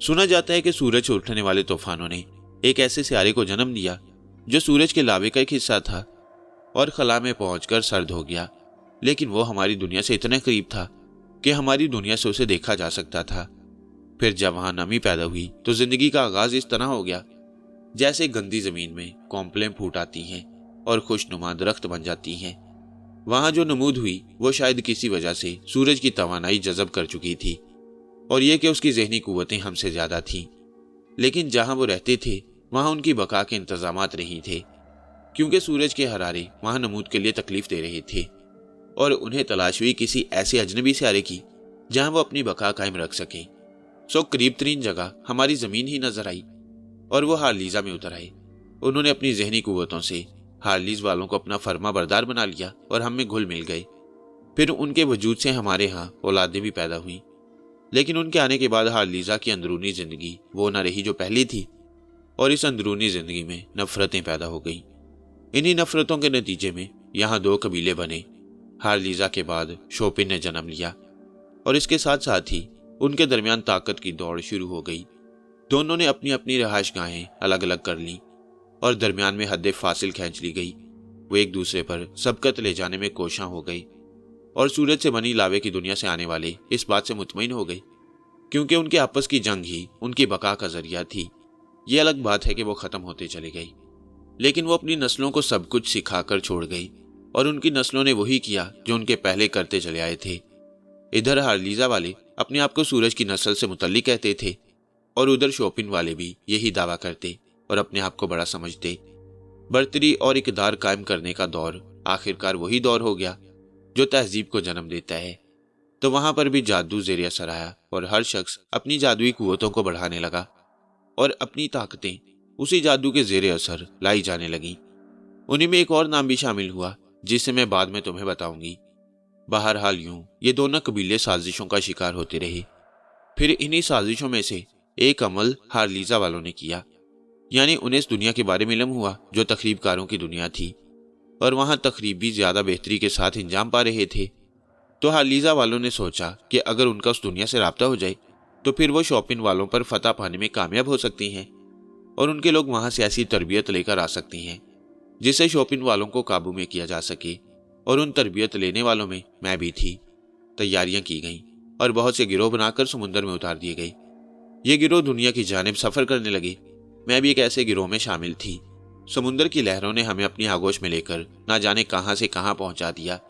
सुना जाता है कि सूरज उठने वाले तूफानों ने एक ऐसे सियारे को जन्म दिया जो सूरज के लावे का एक हिस्सा था और खला में पहुंचकर सर्द हो गया, लेकिन वो हमारी दुनिया से इतने करीब था कि हमारी दुनिया से उसे देखा जा सकता था। फिर जब वहां नमी पैदा हुई तो जिंदगी का आगाज इस तरह हो गया जैसे गंदी जमीन में कॉम्पलें फूट आती हैं और खुशनुमा दरख्त बन जाती हैं। वहां जो नमूद हुई वो शायद किसी वजह से सूरज की तवानाई जज़ब कर चुकी थी, और ये कि उसकी जहनी कुव्वतें हमसे ज्यादा थीं। लेकिन जहां वो रहते थे वहां उनकी बका के इंतजामात नहीं थे, क्योंकि सूरज के हरारे वहां नमूद के लिए तकलीफ दे रहे थे, और उन्हें तलाश हुई किसी ऐसे अजनबी सियारे की जहां वो अपनी बका कायम रख सके। सो करीब तरीन जगह हमारी जमीन ही नजर आई और वो हार्लीजा में उतर आए। उन्होंने अपनी जहनी कुव्वतों से हार्लीज वालों को अपना फर्मा बरदार बना लिया और हम में घुल मिल गए। फिर उनके वजूद से हमारे यहाँ औलादें भी पैदा हुई, लेकिन उनके आने के बाद हार्लीजा की अंदरूनी जिंदगी वो न रही जो पहली थी, और इस अंदरूनी जिंदगी में नफरतें पैदा हो गई। इन्हीं नफरतों के नतीजे में यहाँ 2 कबीले बने। हार्लीजा के बाद शोपिन ने जन्म लिया, और इसके साथ साथ ही उनके दरमियान ताकत की दौड़ शुरू हो गई। दोनों ने अपनी अपनी रहायश गाहें अलग अलग कर लीं और दरमियान में हद फासिल खींच ली गई। वो एक दूसरे पर सबकत ले जाने में कोशां हो गई, और सूरज से बनी लावे की दुनिया से आने वाले इस बात से मुतमईन हो गई, क्योंकि उनके आपस की जंग ही उनकी बका का जरिया थी। ये अलग बात है कि वो खत्म होते चले गई, लेकिन वो अपनी नस्लों को सब कुछ सिखाकर छोड़ गई, और उनकी नस्लों ने वही किया जो उनके पहले करते चले आए थे। इधर हार्लीजा वाले अपने आप को सूरज की नस्ल से मुतल्लिक कहते थे, और उधर शोपिन वाले भी यही दावा करते और अपने आप को बड़ा समझते। बर्तरी और इकदार कायम करने का दौर आखिरकार वही दौर हो गया जो तहजीब को जन्म देता है। तो वहां पर भी जादू ज़ेर असर आया, और हर शख्स अपनी जादुई कुव्वतों को बढ़ाने लगा और अपनी ताकतें उसी जादू के ज़ेर असर लाई जाने लगी। उन्हीं में एक और नाम भी शामिल हुआ जिसे मैं बाद में तुम्हें बताऊंगी। बहरहाल यूं ये दोनों कबीले साजिशों का शिकार होते रहे। फिर इन्हीं साजिशों में से एक अमल हार्लीजा वालों ने किया, यानी उन्हें इस दुनिया के बारे में इल्म हुआ जो तखरीबकारों की दुनिया थी, और वहां तखरीब भी ज्यादा बेहतरी के साथ अंजाम पा रहे थे। तो हार्लीजा वालों ने सोचा कि अगर उनका उस दुनिया से राब्ता हो जाए तो फिर वो शोपिन वालों पर फतह पाने में कामयाब हो सकती हैं, और उनके लोग वहां से ऐसी तरबियत लेकर आ सकती हैं जिससे शोपिन वालों को काबू में किया जा सके। और उन तरबियत लेने वालों में मैं भी थी। तैयारियां की गईं और बहुत से गिरोह बनाकर समुद्र में उतार दिए गए। ये गिरोह दुनिया की जानिब सफर करने लगे। मैं भी एक ऐसे गिरोह में शामिल थी। समुद्र की लहरों ने हमें अपनी आगोश में लेकर ना जाने कहां से कहां पहुंचा दिया,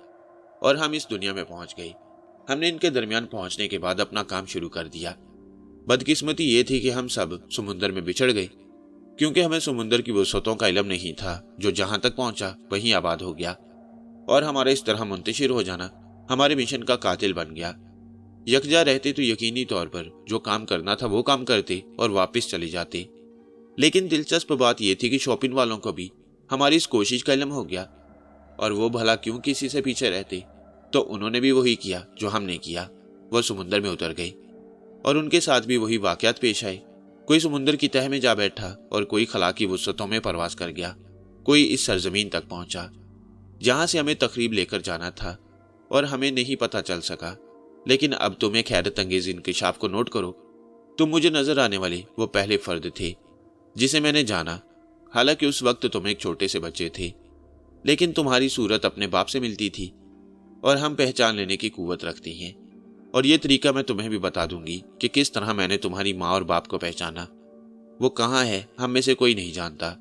और हम इस दुनिया में पहुंच गए। हमने इनके दरमियान पहुंचने के बाद अपना काम शुरू कर दिया। बदकिस्मती ये थी कि हम सब समुद्र में बिछड़ गए, क्योंकि हमें समुद्र की वसअतों का इल्म नहीं था। जो जहां तक पहुंचा वहीं आबाद हो गया, और हमारा इस तरह मुंतशिर हो जाना हमारे मिशन का कातिल बन गया। यकजा रहते तो यकीनी तौर पर जो काम करना था वो काम करते और वापस चले जाते, लेकिन दिलचस्प बात यह थी कि शोपिन वालों को भी हमारी इस कोशिश का इल्म हो गया, और वो भला क्यों किसी से पीछे रहते। तो उन्होंने भी वही किया जो हमने किया। वह समुद्र में उतर गए, और उनके साथ भी वही वाकयात पेश आए। कोई समुद्र की तह में जा बैठा और कोई खला की वुसअतों में परवास कर गया। कोई इस सरजमीन तक पहुंचा जहां से हमें तकरीब लेकर जाना था, और हमें नहीं पता चल सका। लेकिन अब तुम एक हैरत अंगेज इंकिशाफ को नोट करो। तुम मुझे नजर आने वाले वो पहले फर्द थे जिसे मैंने जाना। हालांकि उस वक्त तुम एक छोटे से बच्चे थे, लेकिन तुम्हारी सूरत अपने बाप से मिलती थी, और हम पहचान लेने की कुव्वत रखते हैं। और ये तरीका मैं तुम्हें भी बता दूंगी कि किस तरह मैंने तुम्हारी माँ और बाप को पहचाना। वो कहाँ है हम में से कोई नहीं जानता,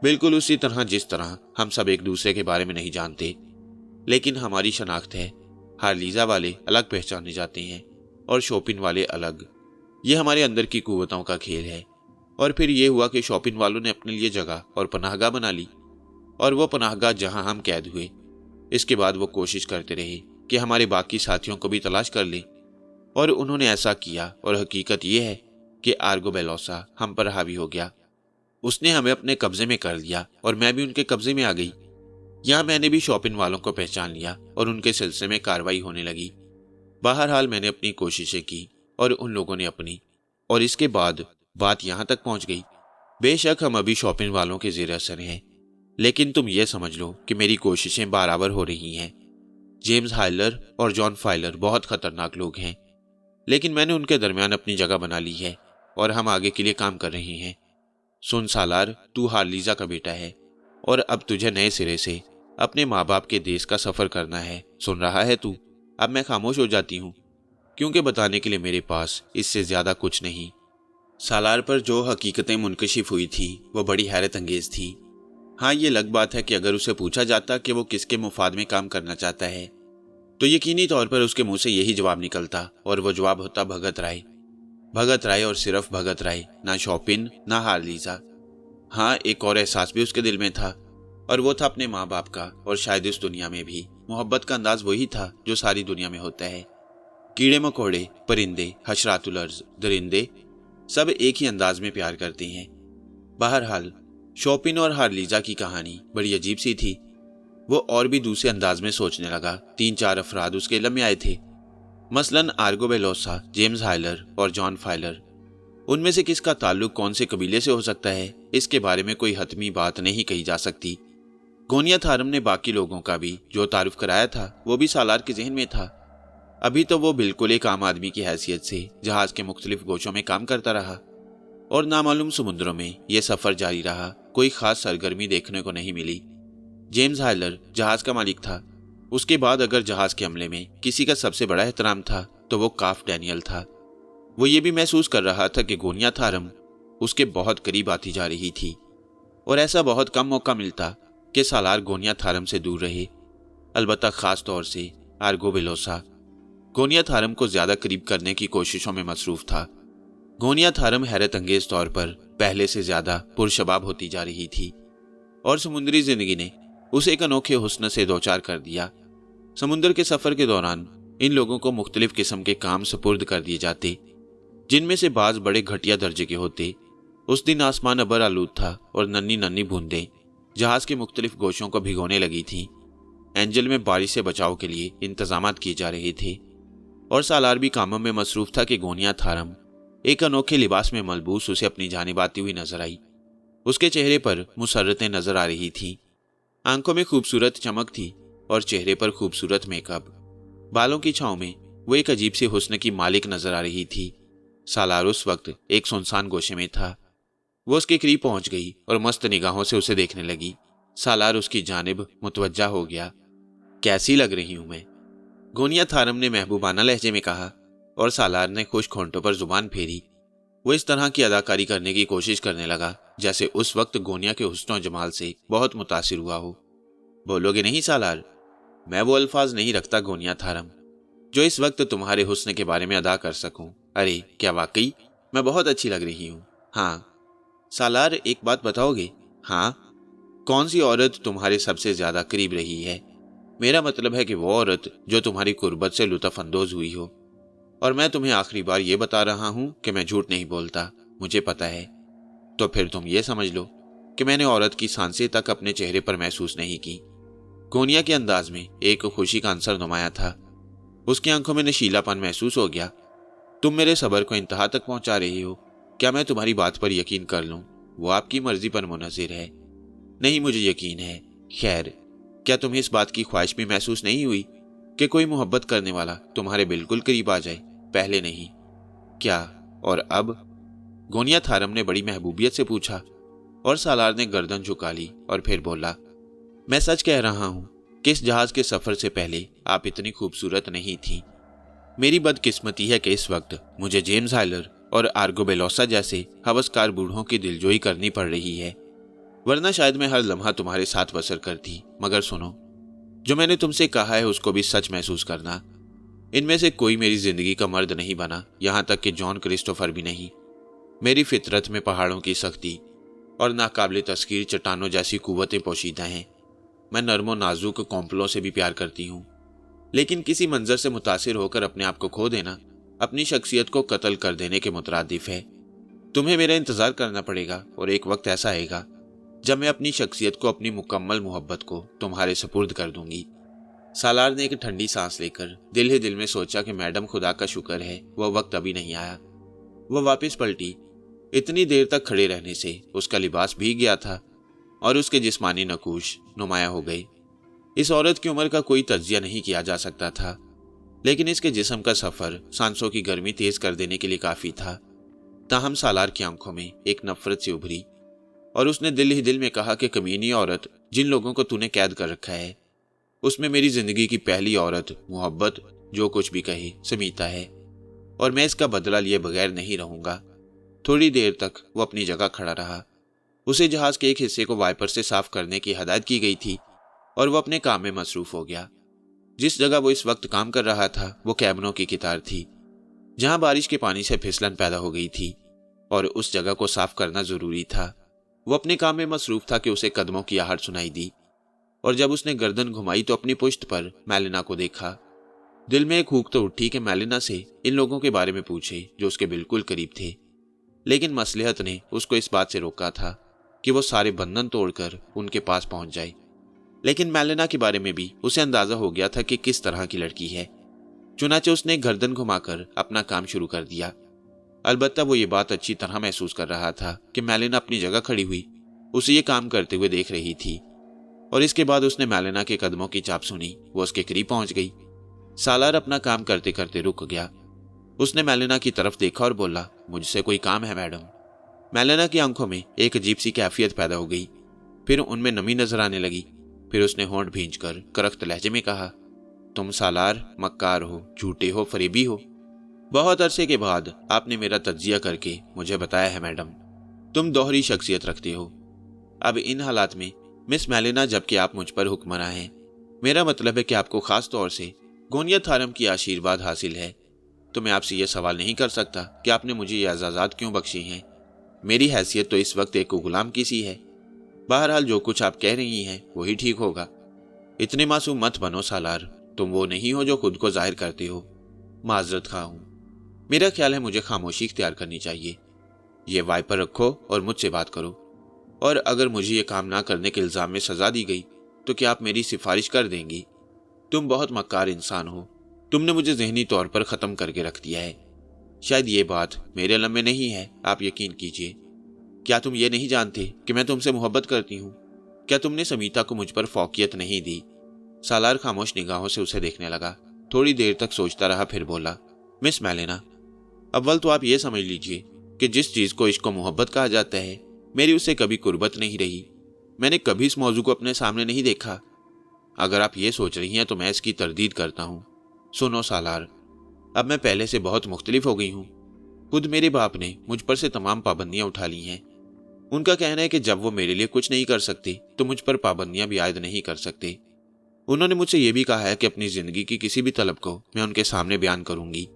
बिल्कुल उसी तरह जिस तरह हम सब एक दूसरे के बारे में नहीं जानते, लेकिन हमारी शनाख्त है। हार्लीजा वाले अलग पहचाने जाते हैं और शॉपिन वाले अलग। ये हमारे अंदर की कुव्वतों का खेल है। और फिर ये हुआ कि शॉपिन वालों ने अपने लिए जगह और पनाहगाह बना ली, और वो पनाहगाह जहां हम कैद हुए। इसके बाद वो कोशिश करते रहे कि हमारे बाकी साथियों को भी तलाश कर लें, और उन्होंने ऐसा किया। और हकीकत ये है कि आर्गो बेलोसा हम पर हावी हो गया। उसने हमें अपने कब्जे में कर लिया और मैं भी उनके कब्जे में आ गई। यहाँ मैंने भी शॉपिन वालों को पहचान लिया और उनके सिलसिले में कार्रवाई होने लगी। बहरहाल मैंने अपनी कोशिशें की और उन लोगों ने अपनी, और इसके बाद बात यहाँ तक पहुँच गई। बेशक हम अभी शॉपिन वालों के जेर असर हैं, लेकिन तुम ये समझ लो कि मेरी कोशिशें बराबर हो रही हैं। जेम्स हाइलर और जॉन फाइलर बहुत खतरनाक लोग हैं, लेकिन मैंने उनके दरमियान अपनी जगह बना ली है और हम आगे के लिए काम कर रहे हैं। सुन सालार, तू हार्लीजा का बेटा है और अब तुझे नए सिरे से अपने माँ बाप के देश का सफर करना है। सुन रहा है तू? अब मैं खामोश हो जाती हूँ, क्योंकि बताने के लिए मेरे पास इससे ज्यादा कुछ नहीं। सालार पर जो हकीकतें मुनकशिफ हुई थी वो बड़ी हैरत अंगेज थी। हाँ, ये अलग बात है कि अगर उसे पूछा जाता कि वो किसके मुफाद में काम करना चाहता है, तो यकीनी तौर पर उसके मुंह से यही जवाब निकलता, और वो जवाब होता भगत राय। भगत राय और सिर्फ भगत राय, ना शॉपिन ना हार्लीजा। हाँ, एक और एहसास भी उसके दिल में था, और वो था अपने माँ बाप का। और शायद इस दुनिया में भी मोहब्बत का अंदाज वही था जो सारी दुनिया में होता है। कीड़े मकोड़े, परिंदे, हशरातुल अर्ज़, दरिंदे सब एक ही अंदाज में प्यार करते हैं। बहरहाल शॉपिन और हार्लीजा की कहानी बड़ी अजीब सी थी। वो और भी दूसरे अंदाज में सोचने लगा। 3-4 अफराद उसके इल्म में आए थे, मसलन आर्गो बेलोसा, जेम्स हाइलर और जॉन फाइलर। उनमें से किसका ताल्लुक कौन से कबीले से हो सकता है, इसके बारे में कोई हतमी बात नहीं कही जा सकती। गोनिया थारम ने बाकी लोगों का भी जो तारुफ कराया था वो भी सालार के जहन में था। अभी तो वो बिल्कुल एक आम आदमी की हैसियत से जहाज के मुख्तलिफ गोशों में काम करता रहा, और नामालूम समुद्रों में यह सफर जारी रहा। कोई खास सरगर्मी देखने को नहीं मिली। जेम्स हाइलर जहाज का मालिक था। उसके बाद अगर जहाज के अमले में किसी का सबसे बड़ा एहतराम था तो वो काफ डैनियल था। वो ये भी महसूस कर रहा था कि गोनिया थारम उसके बहुत करीब आती जा रही थी, और ऐसा बहुत कम मौका मिलता कि सालार गोनिया थारम से दूर रहे। अलबत्ता खास तौर से आर्गो बेलोसा गोनिया थारम को ज्यादा करीब करने की कोशिशों में मसरूफ था। गोनिया थारम हैरत अंगेज तौर पर पहले से ज्यादा पुरशबाब होती जा रही थी, और समुद्री जिंदगी ने उसे एक अनोखे हुस्न से दोचार कर दिया। समुद्र के सफर के दौरान इन लोगों को मुख्तलिफ किस्म के काम सुपुर्द कर दिए जाते, जिनमें से बाज बड़े घटिया दर्जे के होते। उस दिन आसमान अबर आलूद था और नन्ही नन्ही बूंदें जहाज के मुख्तलिफ गोशों को भिगोने लगी थीं। एंजल में बारिश से बचाव के लिए इंतजामात किए जा रहे थे, और सालार भी कामों में मसरूफ था कि गोनिया थारम एक अनोखे लिबास में मलबूस उसे अपनी जानिब आती हुई नजर आई। उसके चेहरे पर मुसर्रतें नजर आ रही थीं। आंखों में खूबसूरत चमक थी और चेहरे पर खूबसूरत मेकअप। बालों की छांव में वो एक अजीब सी हुस्न की मालिक नजर आ रही थी। सालार उस वक्त एक सुनसान गोशे में था। वो उसके करीब पहुंच गई और मस्त निगाहों से उसे देखने लगी। सालार उसकी जानिब मुतवज्जा हो गया। कैसी लग रही हूं मैं? गोनिया थारम ने महबूबाना लहजे में कहा, और सालार ने खुश होंठों पर जुबान फेरी। वो इस तरह की अदाकारी करने की कोशिश करने लगा जैसे उस वक्त गोनिया के हुस्न और जमाल से बहुत मुतासिर हुआ हो। बोलोगे नहीं सालार? मैं वो अल्फाज नहीं रखता गोनिया थारम जो इस वक्त तुम्हारे हुस्न के बारे में अदा कर सकूं। अरे क्या वाकई मैं बहुत अच्छी लग रही हूं? हाँ। सालार, एक बात बताओगे? हाँ। कौन सी औरत तुम्हारे सबसे ज्यादा करीब रही है? मेरा मतलब है कि वो औरत जो तुम्हारी कुर्बत से लुत्फ अंदोज हुई हो। और मैं तुम्हें आखिरी बार ये बता रहा हूं कि मैं झूठ नहीं बोलता, मुझे पता है। तो फिर तुम ये समझ लो कि मैंने औरत की सांसें तक अपने चेहरे पर महसूस नहीं की। गोनिया के अंदाज में एक खुशी का अंसर नुमाया था। उसकी आंखों में नशीलापन महसूस हो गया। तुम मेरे सब्र को इंतहा तक पहुंचा रही हो। क्या मैं तुम्हारी बात पर यकीन कर लूं? वो आपकी मर्जी पर मुनहसिर है। नहीं, मुझे यकीन है। खैर, क्या तुम्हें इस बात की ख्वाहिश भी महसूस नहीं हुई कि कोई मोहब्बत करने वाला तुम्हारे बिल्कुल करीब आ जाए? पहले नहीं। क्या? और अब? गोनिया थारम ने बड़ी महबूबियत से पूछा, और सालार ने गर्दन झुका ली और फिर बोला, मैं सच कह रहा हूं कि इस जहाज के सफर से पहले आप इतनी खूबसूरत नहीं थी। मेरी बदकिस्मती है कि इस वक्त मुझे जेम्स हाइलर और आर्गो बेलोसा जैसे हवसकार बूढ़ों की दिलजोई करनी पड़ रही है। वरना शायद मैं हर लम्हा तुम्हारे साथ बसर करती। मगर सुनो, जो मैंने तुमसे कहा है उसको भी सच महसूस करना। इनमें से कोई मेरी जिंदगी का मर्द नहीं बना, यहां तक कि जॉन क्रिस्टोफर भी नहीं। मेरी फितरत में पहाड़ों की सख्ती और नाकाबिले तस्कीर चट्टानों जैसी कुव्वतें पोशीदा हैं। मैं नरमो नाजुक कॉम्पलों से भी प्यार करती हूँ, लेकिन किसी मंजर से मुतासिर होकर अपने आप को खो देना अपनी शख्सियत को कत्ल कर देने के मुतरादिफ है। तुम्हें मेरा इंतजार करना पड़ेगा और एक वक्त ऐसा आएगा जब मैं अपनी शख्सियत को, अपनी मुकम्मल मोहब्बत को तुम्हारे सुपुर्द कर दूंगी। सालार ने एक ठंडी सांस लेकर दिल ही दिल में सोचा कि मैडम, खुदा का शुक्र है वह वक्त अभी नहीं आया। वह वापस पलटी। इतनी देर तक खड़े रहने से उसका लिबास भीग गया था और उसके जिस्मानी नकूश नुमाया हो गए। इस औरत की उम्र का कोई तज्जिया नहीं किया जा सकता था, लेकिन इसके जिस्म का सफर सांसों की गर्मी तेज कर देने के लिए काफी था। ताहम सालार की आंखों में एक नफरत से उभरी और उसने दिल ही दिल में कहा कि कमीनी औरत, जिन लोगों को तूने कैद कर रखा है, उसमें मेरी जिंदगी की पहली औरत मोहब्बत, जो कुछ भी कहे, समीता है और मैं इसका बदला लिए बगैर नहीं रहूंगा। थोड़ी देर तक वो अपनी जगह खड़ा रहा। उसे जहाज के एक हिस्से को वाइपर से साफ करने की हदायत की गई थी और वो अपने काम में मसरूफ हो गया। जिस जगह वो इस वक्त काम कर रहा था वो कैबिनों की कितार थी, जहां बारिश के पानी से फिसलन पैदा हो गई थी और उस जगह को साफ करना जरूरी था। वो अपने काम में मसरूफ था कि उसे कदमों की आहट सुनाई दी और जब उसने गर्दन घुमाई तो अपनी पुश्त पर मैलिना को देखा। दिल में एक हुक तो उठी कि मैलिना से इन लोगों के बारे में पूछे जो उसके बिल्कुल करीब थे, लेकिन मसलहत ने उसको इस बात से रोका था कि वो सारे बंधन तोड़कर उनके पास पहुंच जाए। लेकिन मैलिना के बारे में भी उसे अंदाजा हो गया था कि किस तरह की लड़की है। चुनाचे उसने गर्दन घुमाकर अपना काम शुरू कर दिया। अलबत्ता वो ये बात अच्छी तरह महसूस कर रहा था कि मैलिना अपनी जगह खड़ी हुई उसे ये काम करते हुए देख रही थी और इसके बाद उसने मैलिना के कदमों की चाप सुनी। वो उसके करीब पहुंच गई। सालार अपना काम करते करते रुक गया। उसने मैलिना की तरफ देखा और बोला, मुझसे कोई काम है मैडम? मैलिना की आंखों में एक अजीब सी कैफियत पैदा हो गई, फिर उनमें नमी नजर आने लगी। फिर उसने होंठ भींचकर करख्त लहजे में कहा, तुम सालार मक्कार हो, झूठे हो, फरेबी हो। बहुत अरसे के बाद आपने मेरा तज्जिया करके मुझे बताया है मैडम, तुम दोहरी शख्सियत रखते हो। अब इन हालात में मिस मैलिना, जबकि आप मुझ पर हुक्मरां हैं, मेरा मतलब है कि आपको खास तौर से गोनियत हारम की आशीर्वाद हासिल है, तो मैं आपसे यह सवाल नहीं कर सकता कि आपने मुझे ये एजाज़ात क्यों बख्शी हैं। मेरी हैसियत तो इस वक्त एक गुलाम की सी है। बहरहाल जो कुछ आप कह रही हैं वही ठीक होगा। इतने मासूम मत बनो सालार, तुम वो नहीं हो जो खुद को जाहिर करते हो। माजरत खा हूं, मेरा ख्याल है मुझे खामोशी इख्तियार करनी चाहिए। ये वाइपर रखो और मुझसे बात करो, और अगर मुझे ये काम ना करने के इल्ज़ाम में सजा दी गई तो क्या आप मेरी सिफारिश कर देंगी? तुम बहुत मक्कार इंसान हो, तुमने मुझे जहनी तौर पर ख़त्म करके रख दिया है। शायद ये बात मेरे इल्म में नहीं है, आप यकीन कीजिए। क्या तुम ये नहीं जानते कि मैं तुमसे मोहब्बत करती हूँ? क्या तुमने समीता को मुझ पर फौकियत नहीं दी? सालार खामोश निगाहों से उसे देखने लगा। थोड़ी देर तक सोचता रहा, फिर बोला, मिस मैलिना, अव्वल तो आप ये समझ लीजिए कि जिस चीज़ को इश्क व मोहब्बत कहा जाता है, मेरी उससे कभी कुर्बत नहीं रही। मैंने कभी इस मौजू को अपने सामने नहीं देखा। अगर आप ये सोच रही हैं तो मैं इसकी तरदीद करता हूँ। सुनो सालार, अब मैं पहले से बहुत मुख्तलिफ हो गई हूँ। खुद मेरे बाप ने मुझ पर से तमाम पाबंदियां उठा ली हैं। उनका कहना है कि जब वो मेरे लिए कुछ नहीं कर सकते तो मुझ पर पाबंदियां भी आयद नहीं कर सकते। उन्होंने मुझसे ये भी कहा है कि अपनी जिंदगी की किसी भी तलब को मैं उनके सामने बयान करूंगी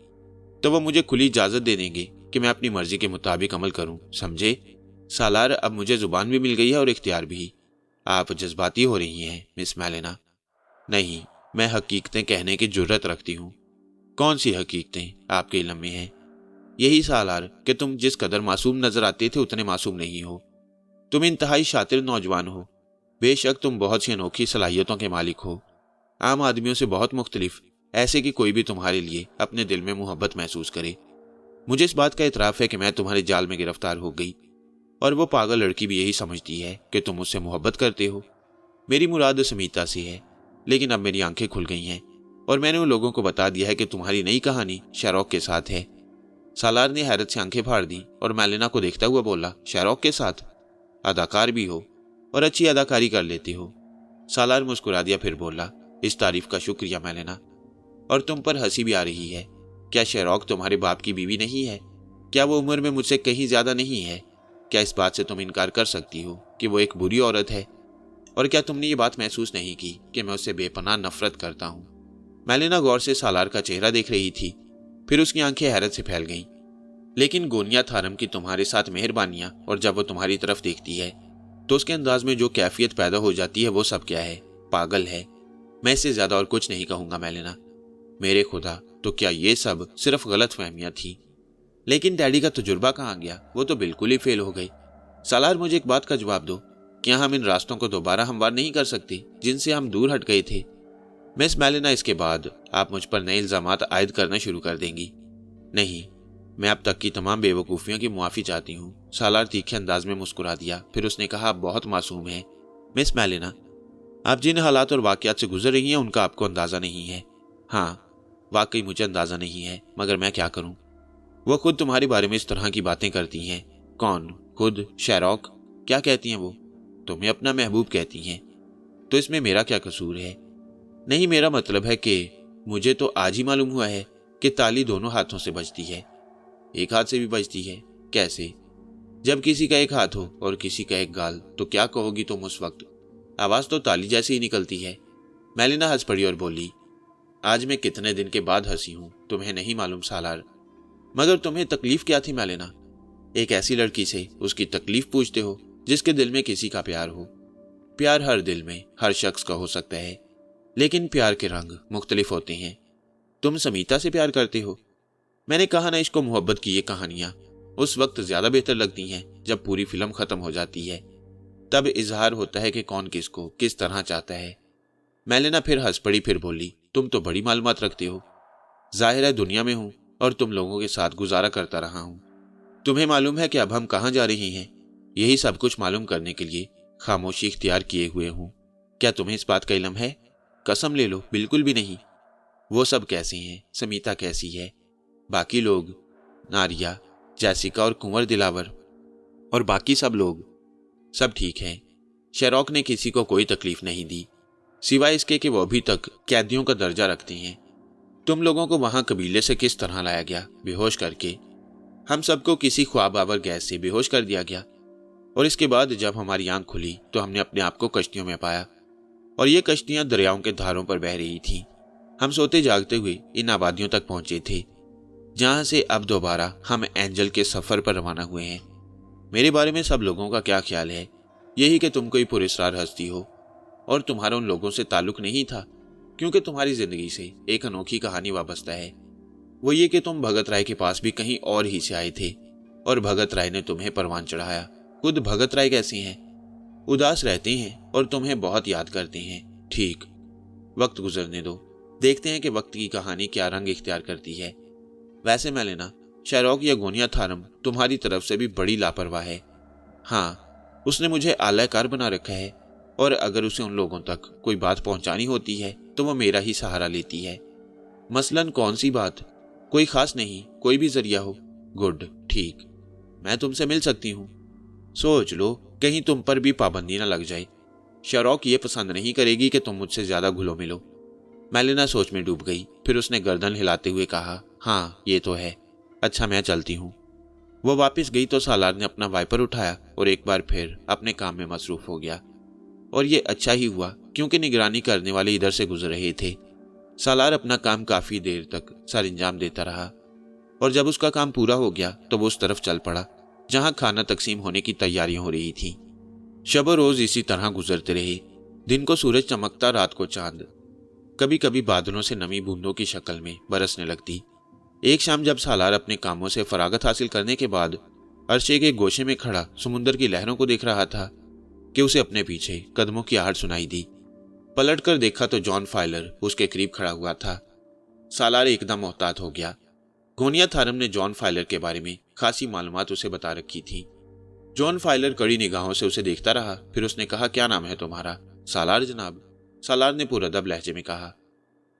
तो वो मुझे खुली इजाजत दे देंगे कि मैं अपनी मर्जी के मुताबिक अमल करूं, समझे? सालार, अब मुझे जुबान भी मिल गई है और इख्तियार भी। आप जज्बाती हो रही हैं मिस मैलिना। नहीं, मैं हकीकतें कहने की जुर्रत रखती हूँ। कौन सी हकीकतें आपके इल्म में हैं? यही सालार कि तुम जिस कदर मासूम नजर आते थे उतने मासूम नहीं हो। तुम इंतहाई शातिर नौजवान हो। बेशक तुम बहुत सी अनोखी सलाहियतों के मालिक हो, आम आदमियों से बहुत मुख्तलिफ, ऐसे कि कोई भी तुम्हारे लिए अपने दिल में मोहब्बत महसूस करे। मुझे इस बात का इतराफ़ है कि मैं तुम्हारे जाल में गिरफ्तार हो गई, और वो पागल लड़की भी यही समझती है कि तुम मुझसे मोहब्बत करते हो। मेरी मुराद समीता से है, लेकिन अब मेरी आंखें खुल गई हैं और मैंने उन लोगों को बता दिया है कि तुम्हारी नई कहानी शेरॉक के साथ है। सालार ने हैरत से आंखें फाड़ दी और मैलिना को देखता हुआ बोला, शेरॉक के साथ? अदाकार भी हो और अच्छी अदाकारी कर लेते हो। सालार मुस्कुरा दिया, फिर बोला, इस तारीफ का शुक्रिया मैलिना, और तुम पर हंसी भी आ रही है। क्या शेरॉक तुम्हारे बाप की बीवी नहीं है? क्या वो उम्र में मुझसे कहीं ज्यादा नहीं है? क्या इस बात से तुम इनकार कर सकती हो कि वो एक बुरी औरत है? और क्या तुमने ये बात महसूस नहीं की कि मैं उससे बेपनाह नफरत करता हूँ? मेलिना गौर से सालार का चेहरा देख रही थी, फिर उसकी आंखें हैरत से फैल गईं। लेकिन गोनिया थारम की तुम्हारे साथ मेहरबानियां, और जब वो तुम्हारी तरफ देखती है तो उसके अंदाज में जो कैफियत पैदा हो जाती है वो सब क्या है? पागल है। मैं इससे ज्यादा और कुछ नहीं कहूंगा मेलिना। मेरे खुदा, तो क्या ये सब सिर्फ गलत फहमियां थी? लेकिन डैडी का तजुर्बा कहाँ गया? वो तो बिल्कुल ही फेल हो गई। सालार, मुझे एक बात का जवाब दो, क्या हम इन रास्तों को दोबारा हमवार नहीं कर सकते जिनसे हम दूर हट गए थे? मिस मेलिना, इसके बाद आप मुझ पर नए इल्जामात आयद करना शुरू कर देंगी। नहीं, मैं अब तक की तमाम बेवकूफ़ियों की मुआफ़ी चाहती हूँ। सालार तीखे अंदाज में मुस्कुरा दिया, फिर उसने कहा, आप बहुत मासूम हैं मिस मेलिना। आप जिन हालात और वाक़यात से गुजर रही हैं उनका आपको अंदाज़ा नहीं है। हाँ, वाकई मुझे अंदाज़ा नहीं है, मगर मैं क्या करूँ? वो खुद तुम्हारे बारे में इस तरह की बातें करती हैं। कौन? खुद शेरॉक? क्या कहती हैं वो? तुम्हें अपना महबूब कहती हैं। तो इसमें मेरा क्या कसूर है? नहीं, मेरा मतलब है कि मुझे तो आज ही मालूम हुआ है कि ताली दोनों हाथों से बजती है। एक हाथ से भी बजती है? कैसे? जब किसी का एक हाथ हो और किसी का एक गाल, तो क्या कहोगी तुम उस वक्त? आवाज तो ताली जैसी ही निकलती है। मेलिना हंस पड़ी और बोली, आज मैं कितने दिन के बाद हंसी हूं, तुम्हें नहीं मालूम सालार। मगर तुम्हें तकलीफ क्या थी मेलिना? एक ऐसी लड़की से उसकी तकलीफ पूछते हो जिसके दिल में किसी का प्यार हो। प्यार हर दिल में हर शख्स का हो सकता है, लेकिन प्यार के रंग मुख्तलिफ होते हैं। तुम समीता से प्यार करते हो? मैंने कहा ना, इसको मोहब्बत की ये कहानियां उस वक्त ज्यादा बेहतर लगती हैं जब पूरी फिल्म खत्म हो जाती है। तब इजहार होता है कि कौन किसको किस तरह चाहता है। मेलिना फिर हंस पड़ी, फिर बोली, तुम तो बड़ी मालूमात रखते हो। जाहिर है दुनिया में हूं और तुम लोगों के साथ गुजारा करता रहा हूं। तुम्हें मालूम है कि अब हम कहां जा रही हैं? यही सब कुछ मालूम करने के लिए खामोशी इख्तियार किए हुए हूं। क्या तुम्हें इस बात का इल्म है? कसम ले लो, बिल्कुल भी नहीं। वो सब कैसी हैं? समीता कैसी है? बाकी लोग, नारिया, जैसिका और कुंवर दिलावर और बाकी सब लोग, सब ठीक हैं। शेरॉक ने किसी को कोई तकलीफ नहीं दी, सिवाय इसके कि वो अभी तक कैदियों का दर्जा रखती हैं। तुम लोगों को वहां कबीले से किस तरह लाया गया? बेहोश करके। हम सबको किसी ख्वाब आवर गैस से बेहोश कर दिया गया, और इसके बाद जब हमारी आंख खुली तो हमने अपने आप को कश्तियों में पाया, और ये कश्तियां दरियाओं के धारों पर बह रही थीं। हम सोते जागते हुए इन आबादियों तक पहुंचे थे, जहां से अब दोबारा हम एंजल के सफर पर रवाना हुए हैं। मेरे बारे में सब लोगों का क्या ख्याल है? यही कि तुम कोई पुरस्कार हस्ती हो, और तुम्हारा उन लोगों से ताल्लुक नहीं था, क्योंकि तुम्हारी जिंदगी से एक अनोखी कहानी वाबस्ता है। वो ये कि तुम भगत राय के पास भी कहीं और ही से आए थे, और भगत राय ने तुम्हें परवान चढ़ाया। खुद भगत राय कैसे हैं? उदास रहते हैं और तुम्हें बहुत याद करते हैं। ठीक, वक्त गुजरने दो, देखते हैं कि वक्त की कहानी क्या रंग इख्तियार करती है। वैसे मेलिना, शेरॉक या गोनिया थारम तुम्हारी तरफ से भी बड़ी लापरवाह है। हाँ, उसने मुझे आलाकार बना रखा है, और अगर उसे उन लोगों तक कोई बात पहुंचानी होती है तो वह मेरा ही सहारा लेती है। मसलन कौन सी बात? कोई खास नहीं, कोई भी जरिया हो। गुड, ठीक, मैं तुमसे मिल सकती हूँ। सोच लो, कहीं तुम पर भी पाबंदी न लग जाए। शेरॉक ये पसंद नहीं करेगी कि तुम मुझसे ज्यादा घुलो मिलो। मेलिना सोच में डूब गई, फिर उसने गर्दन हिलाते हुए कहा, हाँ ये तो है। अच्छा, मैं चलती हूँ। वो वापस गई तो सालार ने अपना वाइपर उठाया और एक बार फिर अपने काम में मसरूफ हो गया। और ये अच्छा ही हुआ, क्योंकि निगरानी करने वाले इधर से गुजर रहे थे। सालार अपना काम काफी देर तक सर अंजाम देता रहा, और जब उसका काम पूरा हो गया तो वो उस तरफ चल पड़ा जहां खाना तकसीम होने की तैयारियां हो रही थी। शब रोज इसी तरह गुजरते रहे। दिन को सूरज चमकता, रात को चांद। कभी कभी बादलों से नमी बूंदों की शक्ल में बरसने लगती। एक शाम जब सालार अपने कामों से फरागत हासिल करने के बाद अरशे के गोशे में खड़ा समुद्र की लहरों को देख रहा था कि उसे अपने पीछे कदमों की आहट सुनाई दी। पलट कर देखा तो जॉन फाइलर उसके करीब खड़ा हुआ था। सालार एकदम मोहतात हो गया। गोनिया थारम ने जॉन फाइलर के बारे में खासी मालूमात उसे बता रखी थी। जॉन फाइलर कड़ी निगाहों से उसे देखता रहा, फिर उसने कहा, क्या नाम है तुम्हारा? सालार जनाब। सालार ने पुरअदब लहजे में कहा,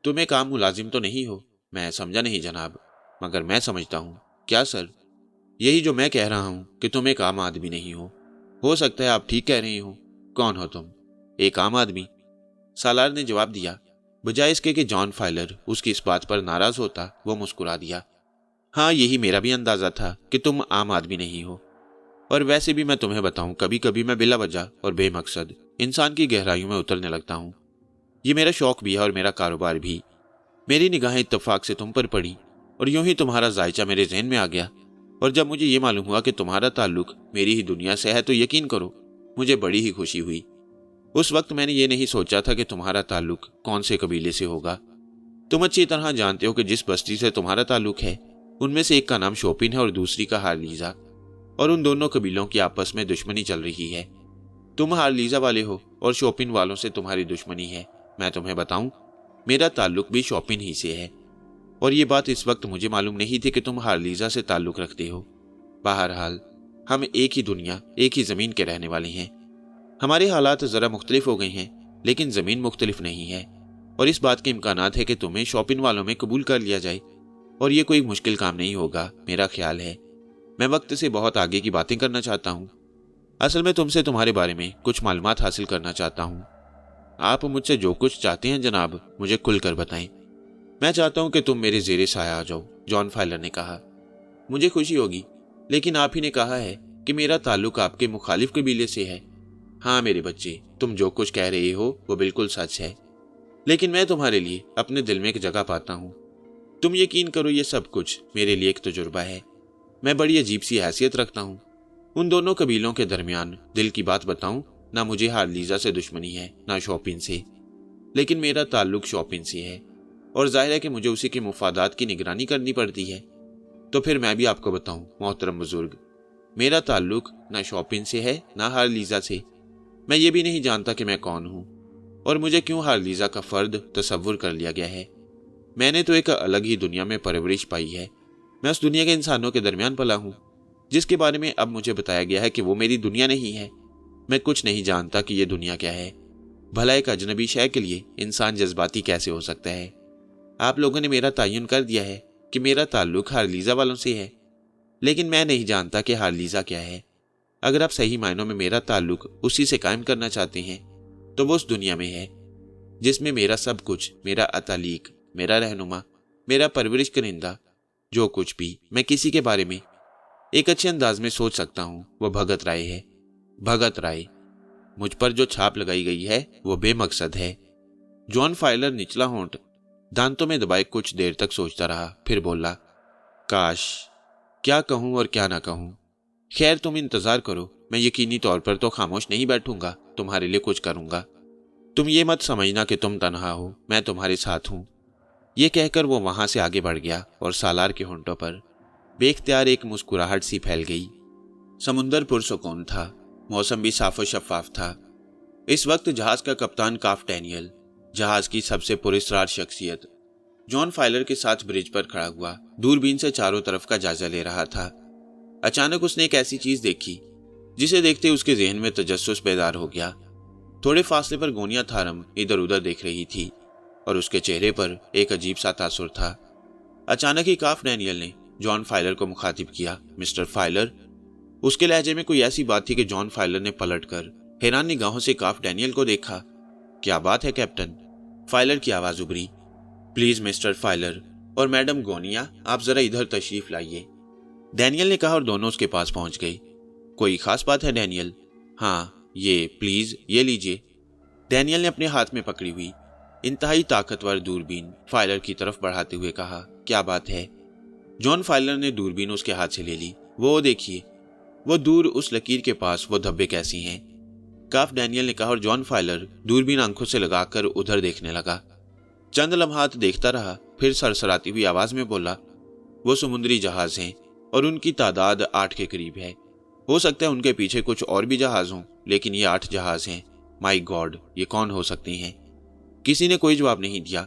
तुम एक आम मुलाजिम तो नहीं हो? मैं समझा नहीं जनाब, मगर मैं समझता हूँ। क्या सर? यही जो मैं कह रहा हूँ कि तुम एक आम आदमी नहीं हो सकता है आप ठीक कह रहे हो। कौन हो तुम? एक आम आदमी, सालार ने जवाब दिया। बजाय इसके कि जॉन फाइलर उसकी इस बात पर नाराज होता, वो मुस्कुरा दिया। हाँ, यही मेरा भी अंदाजा था कि तुम आम आदमी नहीं हो, اور ویسے بھی میں تمہیں بتاؤں، کبھی کبھی میں بلا وجہ اور بے مقصد انسان کی گہرائیوں میں اترنے لگتا ہوں۔ یہ میرا شوق بھی ہے اور میرا کاروبار بھی۔ میری نگاہیں اتفاق سے تم پر پڑی اور یوں ہی تمہارا ذائچہ میرے ذہن میں آ گیا، اور جب مجھے یہ معلوم ہوا کہ تمہارا تعلق میری ہی دنیا سے ہے تو یقین کرو مجھے بڑی ہی خوشی ہوئی۔ اس وقت میں نے یہ نہیں سوچا تھا کہ تمہارا تعلق کون سے قبیلے سے ہوگا۔ تم اچھی طرح جانتے ہو کہ جس بستی سے تمہارا تعلق ہے ان میں سے ایک کا نام شوپن ہے اور دوسری کا ہارلیزا، اور ان دونوں قبیلوں کی آپس میں دشمنی چل رہی ہے۔ تم ہارلیزا والے ہو اور شوپن والوں سے تمہاری دشمنی ہے۔ میں تمہیں بتاؤں، میرا تعلق بھی شوپن ہی سے ہے، اور یہ بات اس وقت مجھے معلوم نہیں تھی کہ تم ہارلیزا سے تعلق رکھتے ہو۔ بہرحال ہم ایک ہی دنیا، ایک ہی زمین کے رہنے والے ہیں۔ ہمارے حالات ذرا مختلف ہو گئے ہیں لیکن زمین مختلف نہیں ہے، اور اس بات کے امکانات ہے کہ تمہیں شوپن والوں میں قبول کر لیا جائے، اور یہ کوئی مشکل کام نہیں ہوگا میرا خیال ہے۔ میں وقت سے بہت آگے کی باتیں کرنا چاہتا ہوں۔ اصل میں تم سے تمہارے بارے میں کچھ معلومات حاصل کرنا چاہتا ہوں۔ آپ مجھ سے جو کچھ چاہتے ہیں جناب مجھے کھل کر بتائیں۔ میں چاہتا ہوں کہ تم میرے زیر سایہ آ جاؤ، جان فائلر نے کہا۔ مجھے خوشی ہوگی، لیکن آپ ہی نے کہا ہے کہ میرا تعلق آپ کے مخالف قبیلے سے ہے۔ ہاں میرے بچے، تم جو کچھ کہہ رہے ہو وہ بالکل سچ ہے، لیکن میں تمہارے لیے اپنے دل میں ایک جگہ پاتا ہوں۔ تم یقین کرو یہ سب کچھ میرے لیے ایک تجربہ ہے۔ میں بڑی عجیب سی حیثیت رکھتا ہوں۔ ان دونوں قبیلوں کے درمیان دل کی بات بتاؤں، نہ مجھے ہارلیزا سے دشمنی ہے نہ شوپن سے، لیکن میرا تعلق شوپن سے ہے، اور ظاہر ہے کہ مجھے اسی کے مفادات کی نگرانی کرنی پڑتی ہے۔ تو پھر میں بھی آپ کو بتاؤں محترم بزرگ، میرا تعلق نہ شوپن سے ہے نہ ہارلیزا سے۔ میں یہ بھی نہیں جانتا کہ میں کون ہوں اور مجھے کیوں ہارلیزا کا فرد تصور کر لیا گیا ہے۔ میں نے تو ایک الگ ہی دنیا میں پرورش پائی ہے۔ میں اس دنیا کے انسانوں کے درمیان پلا ہوں جس کے بارے میں اب مجھے بتایا گیا ہے کہ وہ میری دنیا نہیں ہے۔ میں کچھ نہیں جانتا کہ یہ دنیا کیا ہے۔ بھلا ایک اجنبی شے کے لیے انسان جذباتی کیسے ہو سکتا ہے؟ آپ لوگوں نے میرا تعین کر دیا ہے کہ میرا تعلق ہارلیزا والوں سے ہے، لیکن میں نہیں جانتا کہ ہارلیزا کیا ہے۔ اگر آپ صحیح معنوں میں میرا تعلق اسی سے قائم کرنا چاہتے ہیں تو وہ اس دنیا میں ہے جس میں میرا سب کچھ، میرا اتالیق، میرا رہنما، میرا پرورش کنندہ، جو کچھ بھی میں کسی کے بارے میں ایک اچھے انداز میں سوچ سکتا ہوں وہ بھگت رائے ہے۔ بھگت رائے، مجھ پر جو چھاپ لگائی گئی ہے وہ بے مقصد ہے۔ جان فائلر نچلا ہونٹ دانتوں میں دبائے کچھ دیر تک سوچتا رہا، پھر بولا، کاش، کیا کہوں اور کیا نہ کہوں۔ خیر تم انتظار کرو، میں یقینی طور پر تو خاموش نہیں بیٹھوں گا، تمہارے لیے کچھ کروں گا۔ تم یہ مت سمجھنا کہ تم تنہا ہو، میں تمہارے ساتھ ہوں۔ یہ کہہ کر وہ وہاں سے آگے بڑھ گیا اور سالار کے ہونٹوں پر بے اختیار ایک مسکراہٹ سی پھیل گئی۔ سمندر پرسکون تھا، موسم بھی صاف و شفاف تھا۔ اس وقت جہاز کا کپتان کاف ڈینیل، جہاز کی سب سے پراسرار شخصیت، جان فائلر کے ساتھ برج پر کھڑا ہوا دوربین سے چاروں طرف کا جائزہ لے رہا تھا۔ اچانک اس نے ایک ایسی چیز دیکھی جسے دیکھتے اس کے ذہن میں تجسس بیدار ہو گیا۔ تھوڑے فاصلے پر گونیا تھارم ادھر ادھر دیکھ رہی تھی اور اس کے چہرے پر ایک عجیب سا تاثر تھا۔ اچانک ہی کاف ڈینیل نے جان فائلر کو مخاطب کیا، مسٹر فائلر۔ اس کے لہجے میں کوئی ایسی بات تھی کہ جان فائلر نے پلٹ کر حیران نگاہوں سے کاف ڈینیل کو دیکھا۔ کیا بات ہے کیپٹن؟ فائلر کی آواز ابھری۔ پلیز مسٹر فائلر اور میڈم گونیا، آپ ذرا ادھر تشریف لائیے، ڈینیل نے کہا اور دونوں اس کے پاس پہنچ گئے۔ کوئی خاص بات ہے ڈینیل؟ ہاں، یہ پلیز یہ لیجئے۔ ڈینیل نے اپنے ہاتھ میں پکڑی ہوئی انتہائی طاقتور دوربین فائلر کی طرف بڑھاتے ہوئے کہا، کیا بات ہے؟ جان فائلر نے دوربین اس کے ہاتھ سے لے لی۔ وہ دیکھیے، وہ دور اس لکیر کے پاس وہ دھبے کیسی ہیں؟ کاف ڈینیل نے کہا اور جان فائلر دوربین آنکھوں سے لگا کر ادھر دیکھنے لگا۔ چند لمحات دیکھتا رہا، پھر سرسراتی ہوئی آواز میں بولا، وہ سمندری جہاز ہیں اور ان کی تعداد 8 کے قریب ہے۔ ہو سکتا ہے ان کے پیچھے کچھ اور بھی جہاز ہوں، لیکن یہ 8 جہاز ہیں۔ مائی گاڈ، یہ کون ہو سکتے ہیں؟ کسی نے کوئی جواب نہیں دیا۔